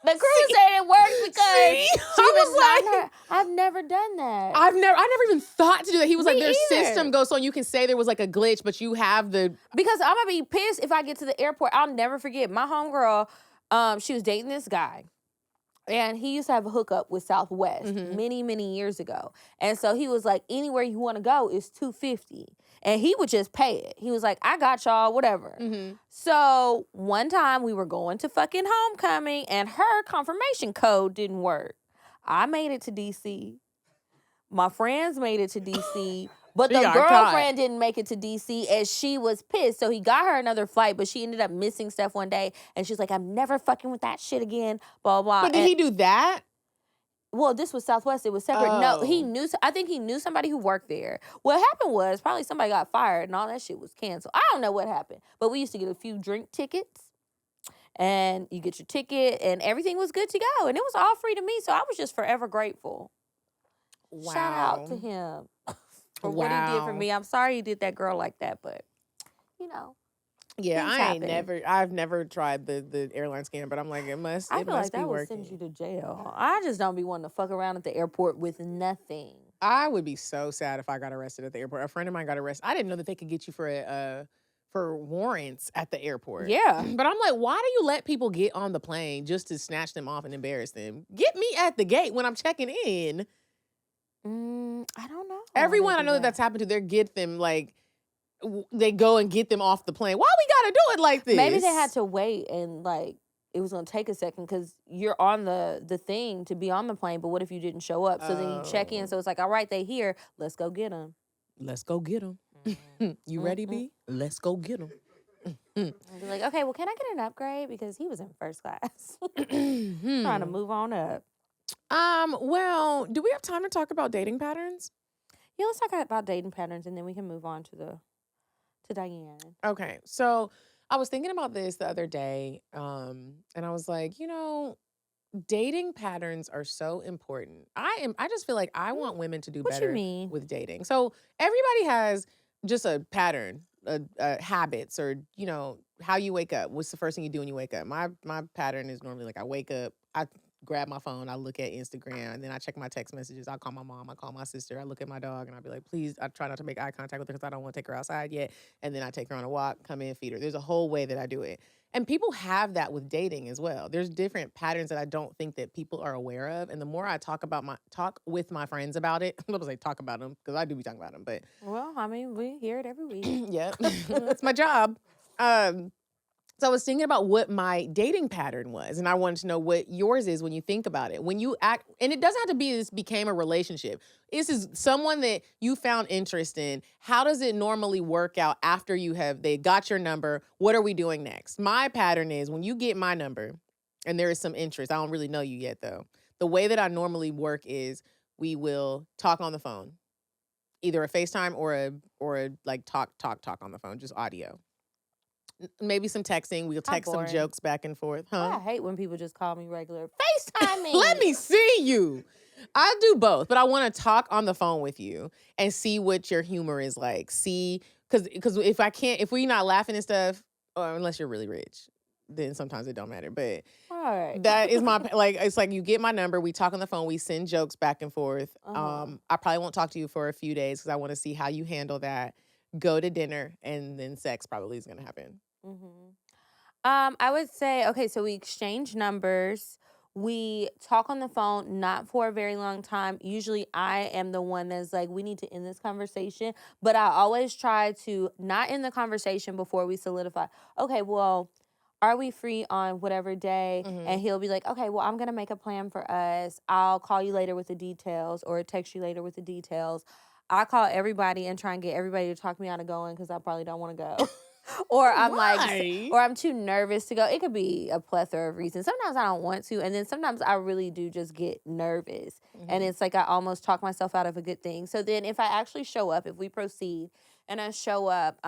The crew said it works because I've never done that. I never even thought to do that. He was like, their system goes so you can say there was like a glitch, but you have the. Because I'm gonna be pissed if I get to the airport. I'll never forget. My homegirl, she was dating this guy. And he used to have a hookup with Southwest many, many years ago. And so he was like, anywhere you want to go is $250. And he would just pay it. He was like, I got y'all, whatever. So one time we were going to fucking homecoming and her confirmation code didn't work. I made it to DC. My friends made it to DC. But the girlfriend didn't make it to DC and she was pissed. So he got her another flight, but she ended up missing stuff one day. And she's like, I'm never fucking with that shit again, blah, blah. But did he do that? Well, this was Southwest. It was separate. No, I think he knew somebody who worked there. What happened was probably somebody got fired and all that shit was canceled. I don't know what happened. But we used to get a few drink tickets. And you get your ticket and everything was good to go. And it was all free to me. So I was just forever grateful. Wow. Shout out to him. For what he did for me. I'm sorry he did that girl like that, but you know. Yeah, I've never tried the airline scam, but I'm like, it must be working. I feel like that would send you to jail. I just don't be wanting to fuck around at the airport with nothing. I would be so sad if I got arrested at the airport. A friend of mine got arrested. I didn't know that they could get you for warrants at the airport. Yeah. But I'm like, why do you let people get on the plane just to snatch them off and embarrass them? Get me at the gate when I'm checking in. I don't know. Everyone I know that's happened to, they go and get them off the plane. Why we gotta do it like this? Maybe they had to wait and it was gonna take a second because you're on the thing to be on the plane. But what if you didn't show up? So then you check in. So it's like, all right, they here. Let's go get them. Let's go get them. You ready, B? Let's go get them. Be like, okay, well, can I get an upgrade because he was in first class, trying to move on up. Well, do we have time to talk about dating patterns? Yeah, let's talk about dating patterns and then we can move on to Diane. Okay. So I was thinking about this the other day, and I was like, dating patterns are so important. I just feel like I want women to do better with dating. So everybody has just a pattern, habits, or how you wake up. What's the first thing you do when you wake up? My pattern is normally like I wake up, I grab my phone, I look at Instagram, and then I check my text messages. I'll call my mom, I call my sister, I look at my dog, and I'll be like, please, I try not to make eye contact with her because I don't want to take her outside yet. And then I take her on a walk, come in, feed her. There's a whole way that I do it. And people have that with dating as well. There's different patterns that I don't think that people are aware of. And the more I talk with my friends about it, I'm not gonna say talk about them because I do be talking about them, but. Well, I mean, we hear it every week. Yeah, that's my job. So I was thinking about what my dating pattern was, and I wanted to know what yours is when you think about it. When you act, and it doesn't have to be this became a relationship. This is someone that you found interest in. How does it normally work out after they got your number? What are we doing next? My pattern is when you get my number and there is some interest, I don't really know you yet though. The way that I normally work is we will talk on the phone, either a FaceTime or a like talk on the phone, just audio. Maybe some texting. We'll text some jokes back and forth. Huh? I hate when people just call me regular. FaceTime me. Let me see you. I do both, but I want to talk on the phone with you and see what your humor is like. See, because if we're not laughing and stuff, or unless you're really rich, then sometimes it don't matter. But All right. that is my, like, it's like you get my number, we talk on the phone, we send jokes back and forth. I probably won't talk to you for a few days because I want to see how you handle that. Go to dinner, and then sex probably is going to happen. I would say, okay, so we exchange numbers. We talk on the phone, not for a very long time. Usually I am the one that's like, we need to end this conversation. But I always try to not end the conversation before we solidify. Okay, well, are we free on whatever day? And he'll be like, okay, well, I'm going to make a plan for us. I'll call you later with the details or text you later with the details. I call everybody and try and get everybody to talk me out of going because I probably don't want to go. Or I'm Why? or I'm too nervous to go. It could be a plethora of reasons. Sometimes I don't want to, and then sometimes I really do just get nervous. And it's like I almost talk myself out of a good thing. So then if I actually show up, if we proceed and I show up,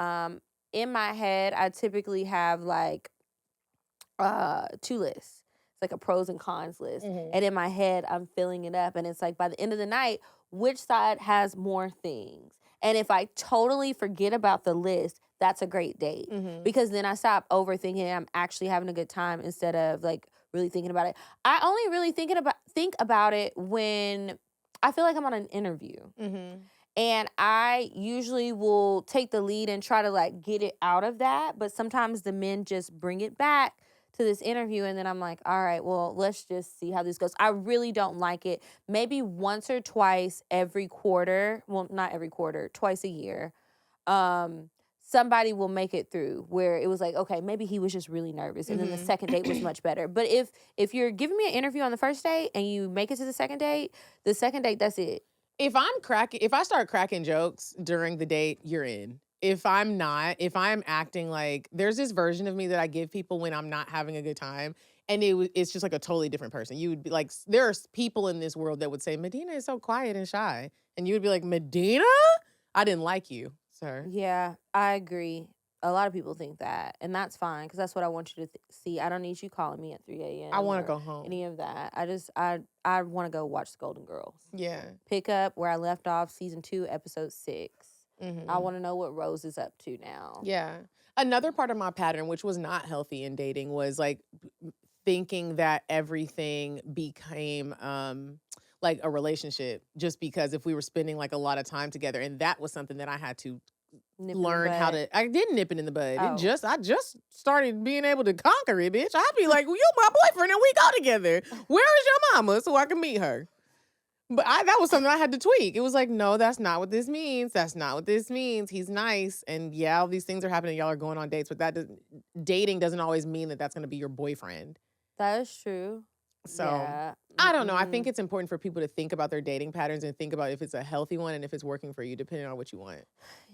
in my head, I typically have like 2 lists. It's like a pros and cons list. And in my head, I'm filling it up. And it's like by the end of the night, which side has more things? And if I totally forget about the list, that's a great date. Because then I stop overthinking. I'm actually having a good time instead of like really thinking about it. I only really think about it when I feel like I'm on an interview. And I usually will take the lead and try to like get it out of that. But sometimes the men just bring it back to this interview, and then I'm like, all right, well, let's just see how this goes. I really don't like it. Maybe once or twice every quarter, well, not every quarter, twice a year, somebody will make it through where it was like, okay, maybe he was just really nervous, and then the second date was much better. But if you're giving me an interview on the first date and you make it to the second date, that's it. If I start cracking jokes during the date, you're in. If I'm acting like, there's this version of me that I give people when I'm not having a good time, and it's just like a totally different person. You would be like, there are people in this world that would say, Medina is so quiet and shy. And you would be like, Medina? I didn't like you, sir. Yeah, I agree. A lot of people think that, and that's fine because that's what I want you to see. I don't need you calling me at 3 a.m. I want to go home. Any of that. I want to go watch The Golden Girls. Yeah. Pick up where I left off, season 2, episode 6. I want to know what Rose is up to now. Yeah. Another part of my pattern, which was not healthy in dating, was like thinking that everything became like a relationship just because if we were spending like a lot of time together. And that was something that I had to learn how to. I didn't nip it in the bud. I just started being able to conquer it, bitch. I'd be like, well, you my boyfriend and we go together. Where is your mama so I can meet her? But that was something I had to tweak. It was like, no, that's not what this means. That's not what this means. He's nice. And yeah, all these things are happening. Y'all are going on dates. But dating doesn't always mean that that's going to be your boyfriend. That is true. So, yeah. I don't know. I think it's important for people to think about their dating patterns and think about if it's a healthy one and if it's working for you, depending on what you want.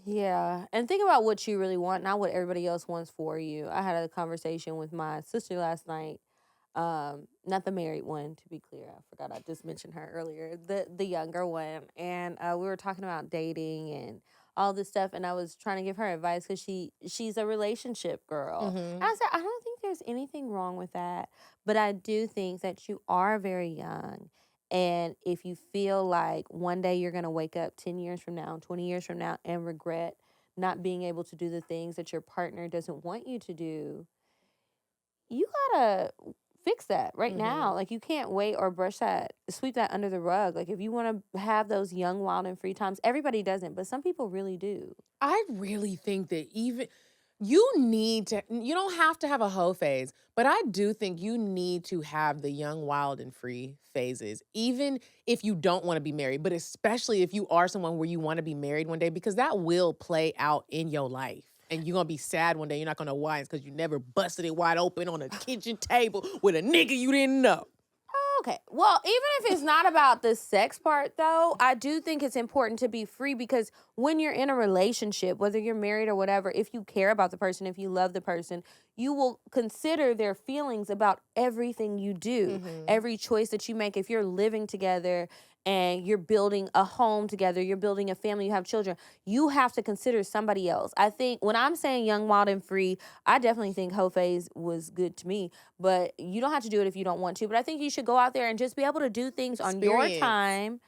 Yeah. And think about what you really want, not what everybody else wants for you. I had a conversation with my sister last night. Not the married one, to be clear. I forgot I just mentioned her earlier. The younger one. And we were talking about dating and all this stuff, and I was trying to give her advice because she's a relationship girl. And I said, I don't think there's anything wrong with that, but I do think that you are very young, and if you feel like one day you're going to wake up 10 years from now, 20 years from now, and regret not being able to do the things that your partner doesn't want you to do, you gotta fix that right now. Like, you can't wait or sweep that under the rug. Like, if you want to have those young, wild, and free times, everybody doesn't, but some people really do. I really think that even you don't have to have a hoe phase, but I do think you need to have the young, wild, and free phases, even if you don't want to be married, but especially if you are someone where you want to be married one day, because that will play out in your life. And you're going to be sad one day. You're not going to know why. It's because you never busted it wide open on a kitchen table with a nigga you didn't know. Okay. Well, even if it's not about the sex part, though, I do think it's important to be free, because when you're in a relationship, whether you're married or whatever, if you care about the person, if you love the person, you will consider their feelings about everything you do, every choice that you make. If you're living together and you're building a home together, you're building a family, you have children, you have to consider somebody else. I think when I'm saying young, wild, and free, I definitely think hoe phase was good to me, but you don't have to do it if you don't want to. But I think you should go out there and just be able to do things on your time,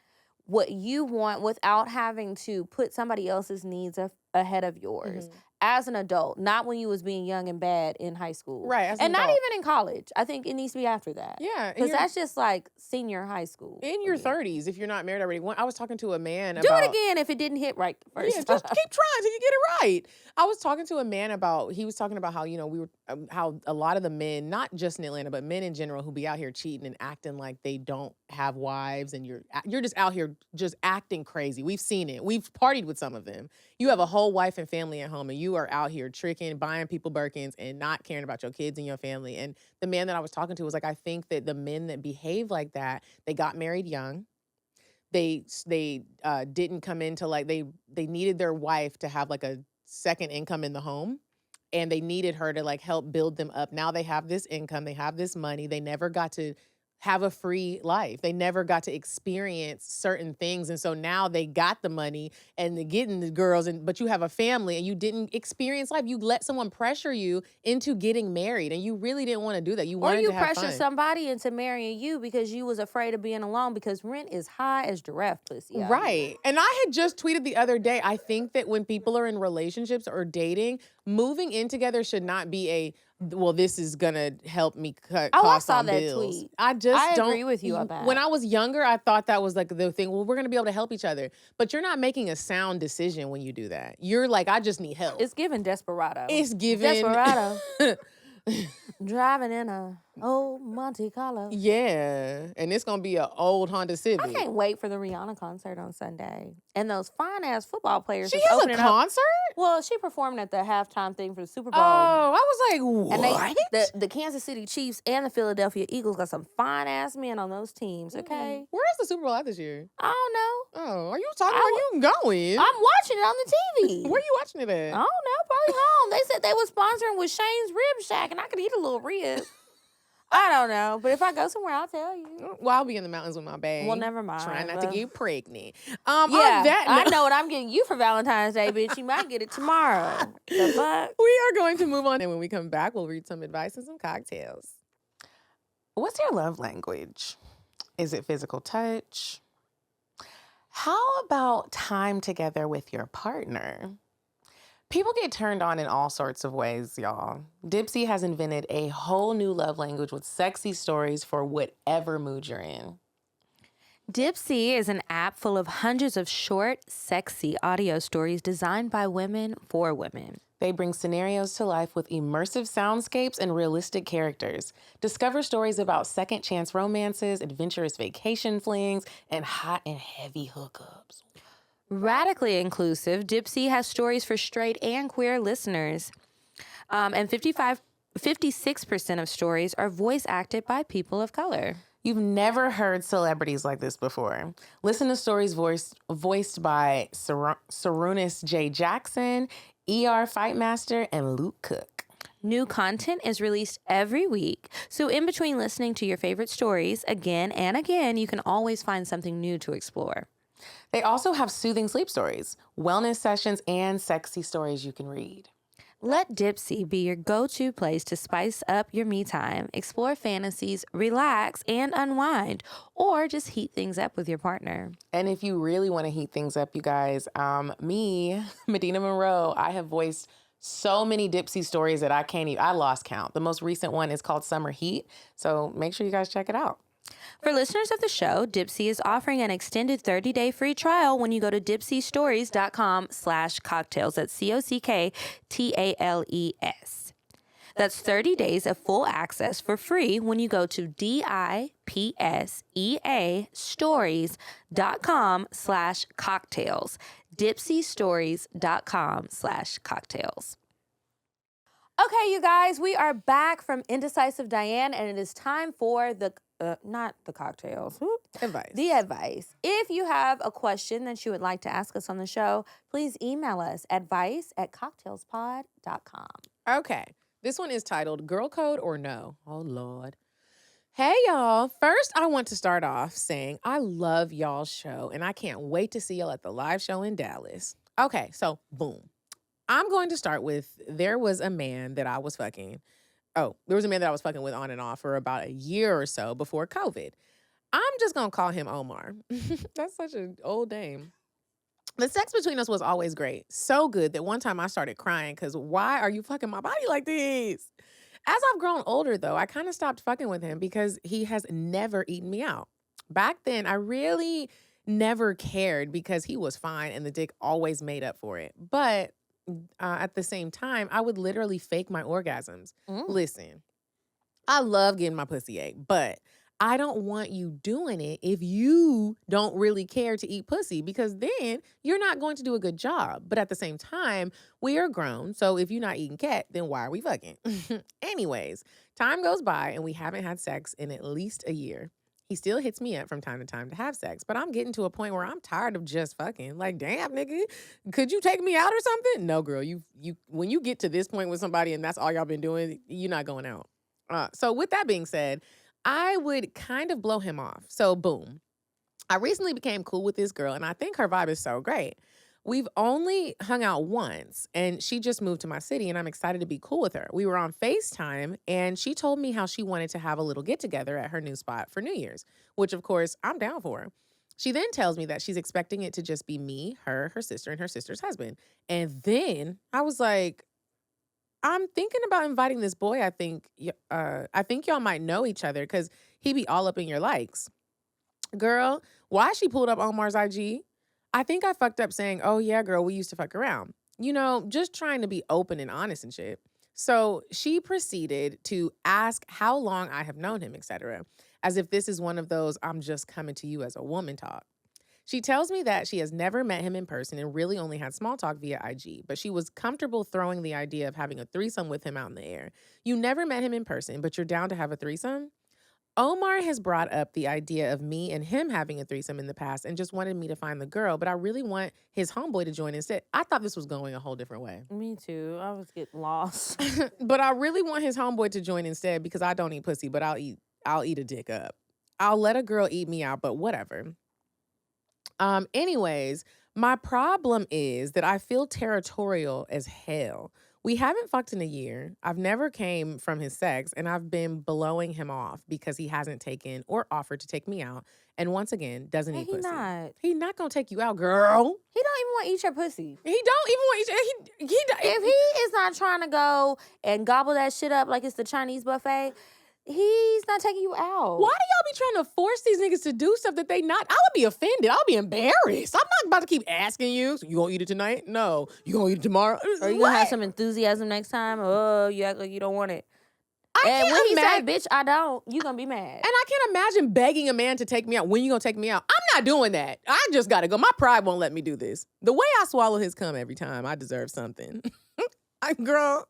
what you want, without having to put somebody else's needs ahead of yours. as an adult, not when you was being young and bad in high school. Right, as an and not adult. even in college. I think it needs to be after that. Yeah, and Because you're- that's just like senior high school. in your 30s, if you're not married already. I was talking to a man Do about... it again if it didn't hit right the first Yeah, time. just keep trying till you get it right. I was talking to a man about, he was talking about how, we were, how a lot of the men, not just in Atlanta, but men in general who be out here cheating and acting like they don't have wives, and you're just out here just acting crazy. We've seen it. We've partied with some of them. You have a whole wife and family at home, and you are out here tricking, buying people Birkins, and not caring about your kids and your family. And the man that I was talking to was like, I think that the men that behave like that, they got married young. They didn't come into like, they needed their wife to have like a second income in the home, and they needed her to like help build them up. Now they have this income, they have this money. They never got to have a free life. They never got to experience certain things. And so now they got the money and they're getting the girls, but you have a family and you didn't experience life. You let someone pressure you into getting married, and you really didn't want to do that. You wanted to have fun. Or you pressure somebody into marrying you because you was afraid of being alone because rent is high as giraffe pussy. Right. And I had just tweeted the other day, I think that when people are in relationships or dating, moving in together should not be well, this is gonna help me cut costs on bills. I saw that tweet. I don't agree with you on that. When I was younger, I thought that was like the thing. Well, we're gonna be able to help each other, but you're not making a sound decision when you do that. You're like, I just need help. It's giving Desperado. It's giving Desperado. Driving in a old Monte Carlo. Yeah, and it's gonna be an old Honda Civic. I can't wait for the Rihanna concert on Sunday. And those fine ass football players. She has a concert? Well, she performed at the halftime thing for the Super Bowl. Oh, I was like, what? And the Kansas City Chiefs and the Philadelphia Eagles got some fine ass men on those teams. Okay, Where's the Super Bowl at this year? I don't know. Oh, are you talking? Are you going? I'm watching it on the TV. Where are you watching it at? I don't know, probably home. They said they was sponsoring with Shane's Rib Shack, and I could eat a little rib. I don't know, but if I go somewhere, I'll tell you. Well, I'll be in the mountains with my babe. Well, never mind. Trying not to get pregnant. Yeah, I know what I'm getting you for Valentine's Day, bitch. You might get it tomorrow. The fuck? We are going to move on, and when we come back, we'll read some advice and some cocktails. What's your love language? Is it physical touch? How about time together with your partner? People get turned on in all sorts of ways, y'all. Dipsy has invented a whole new love language with sexy stories for whatever mood you're in. Dipsy is an app full of hundreds of short, sexy audio stories designed by women for women. They bring scenarios to life with immersive soundscapes and realistic characters. Discover stories about second chance romances, adventurous vacation flings, and hot and heavy hookups. Radically inclusive, Dipsy has stories for straight and queer listeners. And 56% of stories are voice acted by people of color. You've never heard celebrities like this before. Listen to stories voiced by Sarunas J. Jackson, ER Fightmaster, and Luke Cook. New content is released every week. So in between listening to your favorite stories again and again, you can always find something new to explore. They also have soothing sleep stories, wellness sessions, and sexy stories you can read. Let Dipsy be your go-to place to spice up your me time, explore fantasies, relax, and unwind, or just heat things up with your partner. And if you really want to heat things up, you guys, me, Medinah Monroe, I have voiced so many Dipsy stories that I lost count. The most recent one is called Summer Heat, so make sure you guys check it out. For listeners of the show, Dipsy is offering an extended 30-day free trial when you go to dipsystories.com/cocktails. That's CockTales. That's 30 days of full access for free when you go to dipseastories.com/cocktails. dipsystories.com/cocktails. Okay, you guys, we are back from Indecisive Diane, and it is time for not the cocktails. Advice. The advice. If you have a question that you would like to ask us on the show, please email us advice@cocktailspod.com. Okay. This one is titled Girl Code or No? Oh, Lord. Hey, y'all. First, I want to start off saying I love y'all's show, and I can't wait to see y'all at the live show in Dallas. Okay, so boom. I'm going to start with there was a man that I was fucking. Oh, there was a man that I was fucking with on and off for about a year or so before COVID. I'm just going to call him Omar. That's such an old name. The sex between us was always great. So good that one time I started crying because why are you fucking my body like this? As I've grown older, though, I kind of stopped fucking with him because he has never eaten me out. Back then, I really never cared because he was fine and the dick always made up for it. But at the same time, I would literally fake my orgasms. Listen, I love getting my pussy ate, but I don't want you doing it if you don't really care to eat pussy because then you're not going to do a good job. But at the same time, we are grown. So if you're not eating cat, then why are we fucking? Anyways, time goes by and we haven't had sex in at least a year. He still hits me up from time to time to have sex, but I'm getting to a point where I'm tired of just fucking. Like, damn, nigga, could you take me out or something? No, girl, you when you get to this point with somebody and that's all y'all been doing, you're not going out. So with that being said, I would kind of blow him off. So boom. I recently became cool with this girl and I think her vibe is so great. We've only hung out once and she just moved to my city and I'm excited to be cool with her. We were on FaceTime and she told me how she wanted to have a little get together at her new spot for New Year's, which of course I'm down for. She then tells me that she's expecting it to just be me, her sister, and her sister's husband. And then I was like, I'm thinking about inviting this boy. I think y'all might know each other because he be all up in your likes. Girl, why she pulled up Omar's IG? I think I fucked up saying, oh yeah, girl, we used to fuck around. You know, just trying to be open and honest and shit. So she proceeded to ask how long I have known him, etc., as if this is one of those I'm just coming to you as a woman talk. She tells me that she has never met him in person and really only had small talk via IG, but she was comfortable throwing the idea of having a threesome with him out in the air. You never met him in person, but you're down to have a threesome? Omar has brought up the idea of me and him having a threesome in the past and just wanted me to find the girl, but I really want his homeboy to join instead. I thought this was going a whole different way. Me too. I was getting lost. But I really want his homeboy to join instead because I don't eat pussy, but I'll eat a dick up. I'll let a girl eat me out, but whatever. Anyways, my problem is that I feel territorial as hell. We haven't fucked in a year. I've never came from his sex, and I've been blowing him off because he hasn't taken or offered to take me out. And once again, doesn't eat pussy. He not gonna take you out, girl. He don't even want to eat your pussy. He don't even want to eat. If he is not trying to go and gobble that shit up like it's the Chinese buffet, he's not taking you out. Why do y'all be trying to force these niggas to do stuff that they not? I would be offended. I would be embarrassed. I'm not about to keep asking you. So you gonna eat it tonight? No. You gonna eat it tomorrow? Or you gonna have some enthusiasm next time? Oh, you act like you don't want it. And when he say, bitch, I don't, you gonna be mad. And I can't imagine begging a man to take me out. When you gonna take me out? I'm not doing that. I just gotta go. My pride won't let me do this. The way I swallow his cum every time, I deserve something. Girl,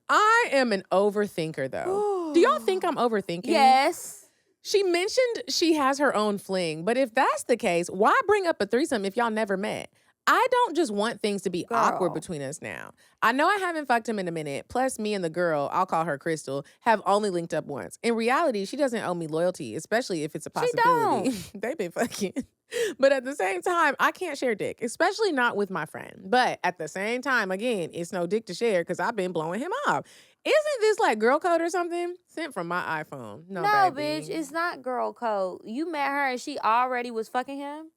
I am an overthinker though. Do y'all think I'm overthinking? Yes. She mentioned she has her own fling, but if that's the case, why bring up a threesome if y'all never met? I don't just want things to be awkward between us now. I know I haven't fucked him in a minute. Plus, me and the girl, I'll call her Crystal, have only linked up once. In reality, she doesn't owe me loyalty, especially if it's a possibility. They've been fucking. But at the same time, I can't share dick, especially not with my friend. But at the same time, again, it's no dick to share because I've been blowing him off. Isn't this like girl code or something? Sent from my iPhone. No, baby. Bitch, it's not girl code. You met her and she already was fucking him?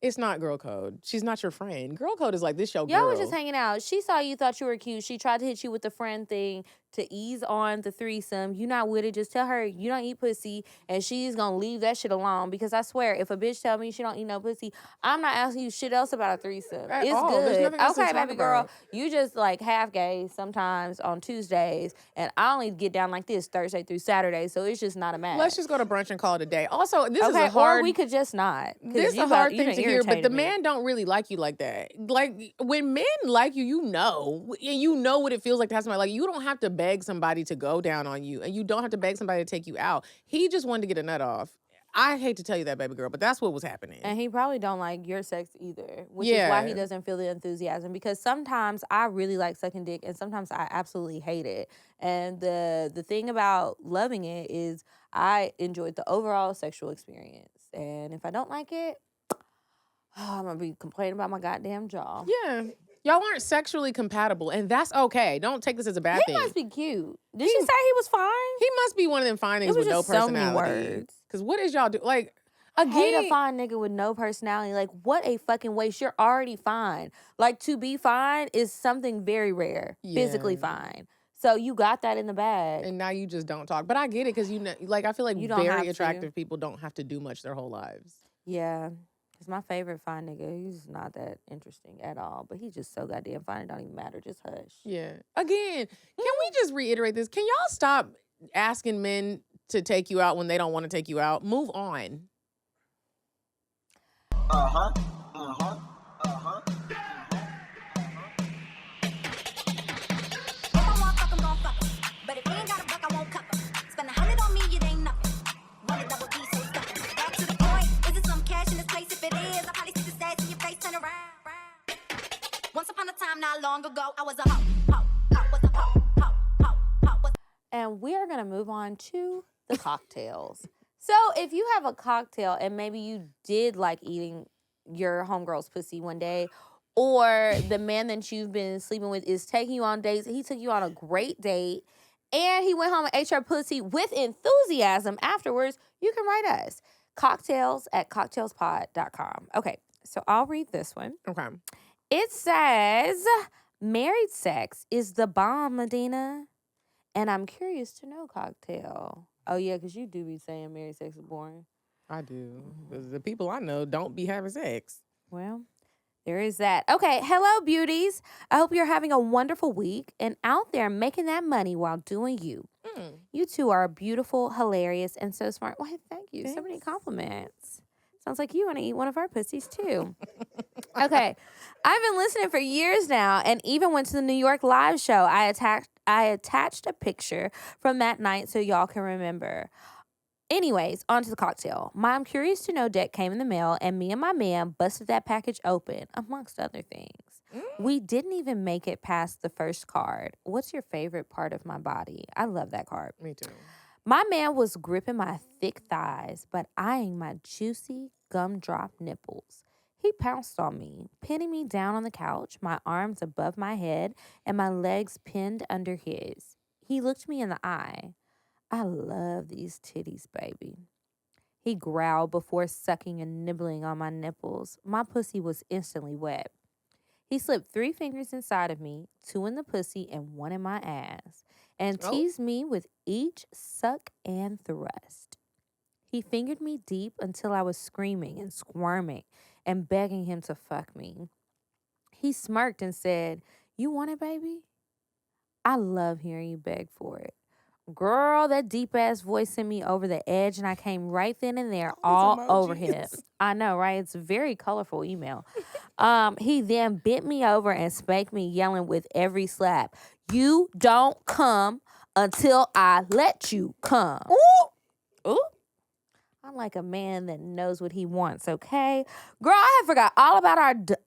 It's not girl code. She's not your friend. Girl code is like, this your girl. Y'all were just hanging out. She saw you, thought you were cute. She tried to hit you with the friend thing to ease on the threesome. You not with it. Just tell her you don't eat pussy and she's going to leave that shit alone. Because I swear, if a bitch tell me she don't eat no pussy, I'm not asking you shit else about a threesome. At it's all. good. Okay, baby girl. About. You just like half gay sometimes on Tuesdays. And I only get down like this Thursday through Saturday. So it's just not a match. Let's just go to brunch and call it a day. Also, this is a hard... or we could just not. This is a hard thing to hear, but the man don't really like you like that. Like, when men like you, you know what it feels like to have somebody like you. You don't have to beg somebody to go down on you, and you don't have to beg somebody to take you out. He just wanted to get a nut off. I hate to tell you that, baby girl, but that's what was happening. And he probably don't like your sex either, which is why he doesn't feel the enthusiasm. Because sometimes I really like sucking dick, and sometimes I absolutely hate it. And the thing about loving it is I enjoyed the overall sexual experience. And if I don't like it, I'm going to be complaining about my goddamn jaw. Yeah. Y'all aren't sexually compatible, and that's okay. Don't take this as a bad thing. He must be cute. Did she say he was fine? He must be one of them fine niggas with no personality. So many words. Because what is y'all do? Like, I hate a fine nigga with no personality. Like, what a fucking waste. You're already fine. Like, to be fine is something very rare. Physically fine. So you got that in the bag. And now you just don't talk. But I get it because, I feel like very attractive people don't have to do much their whole lives. Yeah. Because my favorite fine nigga, he's not that interesting at all. But he's just so goddamn fine. It don't even matter. Just hush. Yeah. Again, can we just reiterate this? Can y'all stop asking men to take you out when they don't want to take you out? Move on. But if he ain't got a buck, I won't cover. Spend 100 on me, it ain't nothing. Run a double D, so stuff. Back to the point. Is it some cash in this place? If it is, I probably see the stats in your face, turn around. Once upon a time, not long ago, I was a hoe. And we are going to move on to the cocktails. So if you have a cocktail and maybe you did like eating your homegirl's pussy one day, or the man that you've been sleeping with is taking you on dates, he took you on a great date, and he went home and ate your pussy with enthusiasm afterwards, you can write us. cocktails@cocktailspod.com. Okay, so I'll read this one. Okay. It says, married sex is the bomb, Medina. And I'm curious to know, cocktail. Oh, yeah, because you do be saying married sex is boring. I do. The people I know don't be having sex. Well, there is that. Okay, hello, beauties. I hope you're having a wonderful week and out there making that money while doing you. You two are beautiful, hilarious, and so smart. Why, thank you. Thanks. So many compliments. Sounds like you want to eat one of our pussies, too. Okay, I've been listening for years now and even went to the New York live show. I attached a picture from that night so y'all can remember. Anyways, on to the cocktail. My I'm curious to know deck came in the mail, and me and my man busted that package open, amongst other things. We didn't even make it past the first card. What's your favorite part of my body? I love that card. Me too. My man was gripping my thick thighs, but eyeing my juicy gumdrop nipples. He pounced on me, pinning me down on the couch, my arms above my head, and my legs pinned under his. He looked me in the eye. I love these titties, baby. He growled before sucking and nibbling on my nipples. My pussy was instantly wet. He slipped 3 fingers inside of me, 2 in the pussy and 1 in my ass, and teased me with each suck and thrust. He fingered me deep until I was screaming and squirming and begging him to fuck me. He smirked and said, "You want it, baby?" I love hearing you beg for it. Girl, that deep-ass voice sent me over the edge, and I came right then and there all over him. I know, right? It's a very colorful email. He then bent me over and spanked me, yelling with every slap, "You don't come until I let you come." Ooh. Ooh. I'm like a man that knows what he wants, okay? Girl, I had forgot all about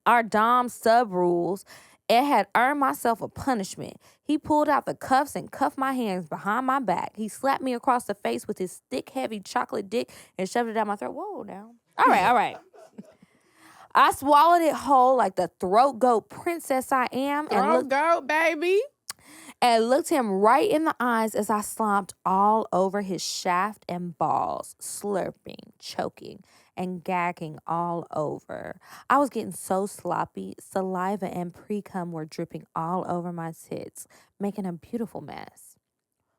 our Dom sub rules and had earned myself a punishment. He pulled out the cuffs and cuffed my hands behind my back. He slapped me across the face with his thick, heavy chocolate dick and shoved it down my throat. Whoa, now. All right. I swallowed it whole like the throat goat princess I am. Throat goat, baby. And looked him right in the eyes as I slomped all over his shaft and balls, slurping, choking, and gagging all over. I was getting so sloppy, saliva and pre-cum were dripping all over my tits, making a beautiful mess.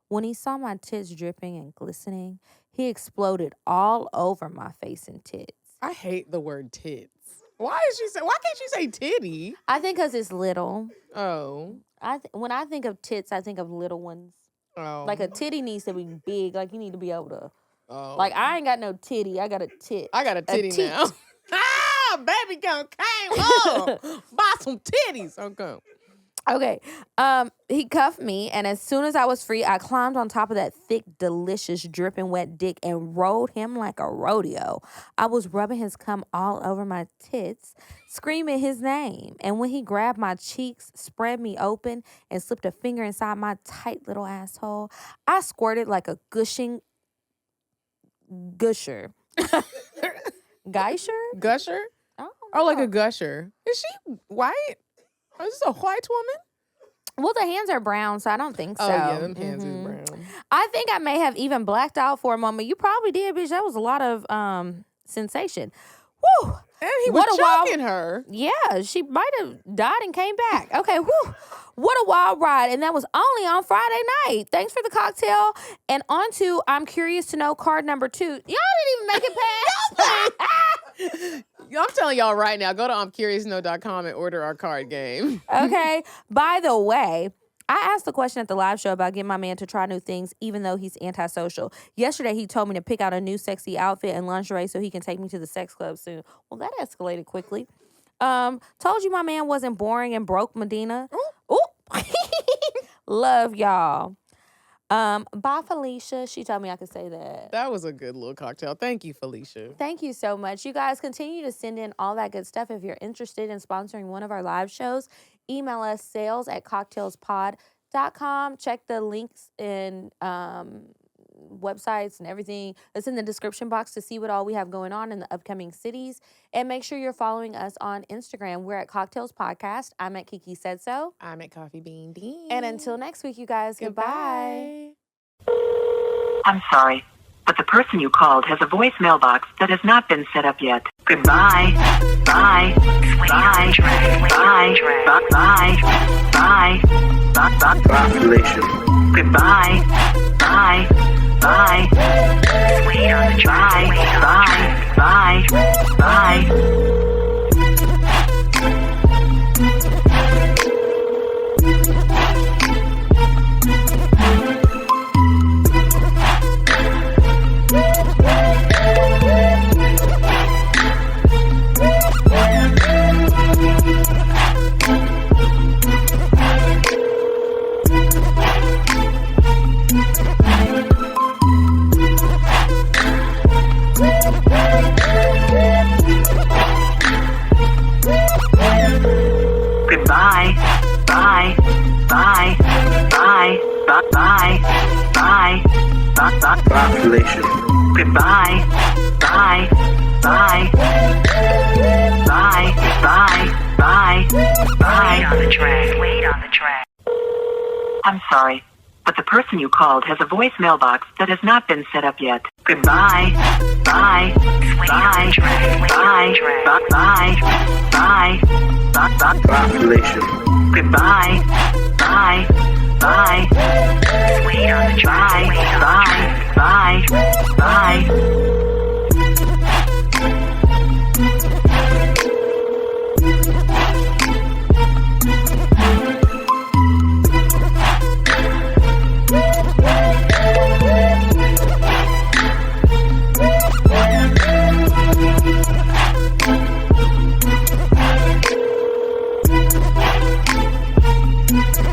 When he saw my tits dripping and glistening, he exploded all over my face and tits. I hate the word tits. Why can't you say titty? I think because it's little. Oh. When I think of tits, I think of little ones. Oh. Like a titty needs to be big. Like you need to be able to. Oh. Like I ain't got no titty. I got a tit. I got a titty now. Baby came up. Buy some titties. Okay. Okay. He cuffed me, and as soon as I was free, I climbed on top of that thick, delicious, dripping wet dick and rode him like a rodeo. I was rubbing his cum all over my tits, screaming his name. And when he grabbed my cheeks, spread me open, and slipped a finger inside my tight little asshole, I squirted like a gusher. Gusher? Gusher? Oh, like a gusher. Is she white? Is this a white woman? Well, the hands are brown, so I don't think so. Oh, yeah, them hands is brown. I think I may have even blacked out for a moment. You probably did, bitch. That was a lot of sensation. Woo! And he What was a wild- choking her. Yeah, she might have died and came back. Okay, whew. What a wild ride. And that was only on Friday night. Thanks for the cocktail. And on to I'm curious to know card number 2. Y'all didn't even make it past. I'm telling y'all right now, go to I'mCuriousToKnow.com and order our card game. Okay. By the way, I asked the question at the live show about getting my man to try new things, even though he's antisocial. Yesterday, he told me to pick out a new sexy outfit and lingerie so he can take me to the sex club soon. Well, that escalated quickly. Told you my man wasn't boring and broke, Medina. Ooh. Love y'all. Bye, Felicia. She told me I could say that. That was a good little cocktail. Thank you, Felicia. Thank you so much. You guys continue to send in all that good stuff. If you're interested in sponsoring one of our live shows, email us sales@cocktailspod.com. Check the links in websites and everything that's in the description box to see what all we have going on in the upcoming cities. And make sure you're following us on Instagram. We're at Cocktails Podcast. I'm at Kiki Said So. I'm at Coffee Bean Dean. And until next week, you guys, goodbye. I'm sorry, but the person you called has a voicemail box that has not been set up yet. Goodbye. Bye. Bye. Bye. Bye. Bye. Population. Goodbye. Bye. Bye. Wait on the track. Bye. Bye. Bye. Goodbye. Bye. Bye. Bye. Bye. Bye. Bye. Population. Goodbye. Bye. Bye. Bye. Bye. Bye. Bye. Wait on the track. Wait on the track. I'm sorry, but the person you called has a voicemail box that has not been set up yet. Goodbye. Bye. Bye. Bye. Bye. Bye. Bye. Population. Goodbye. Bye. Bye. Wait on the track. Bye. Bye.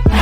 Bye.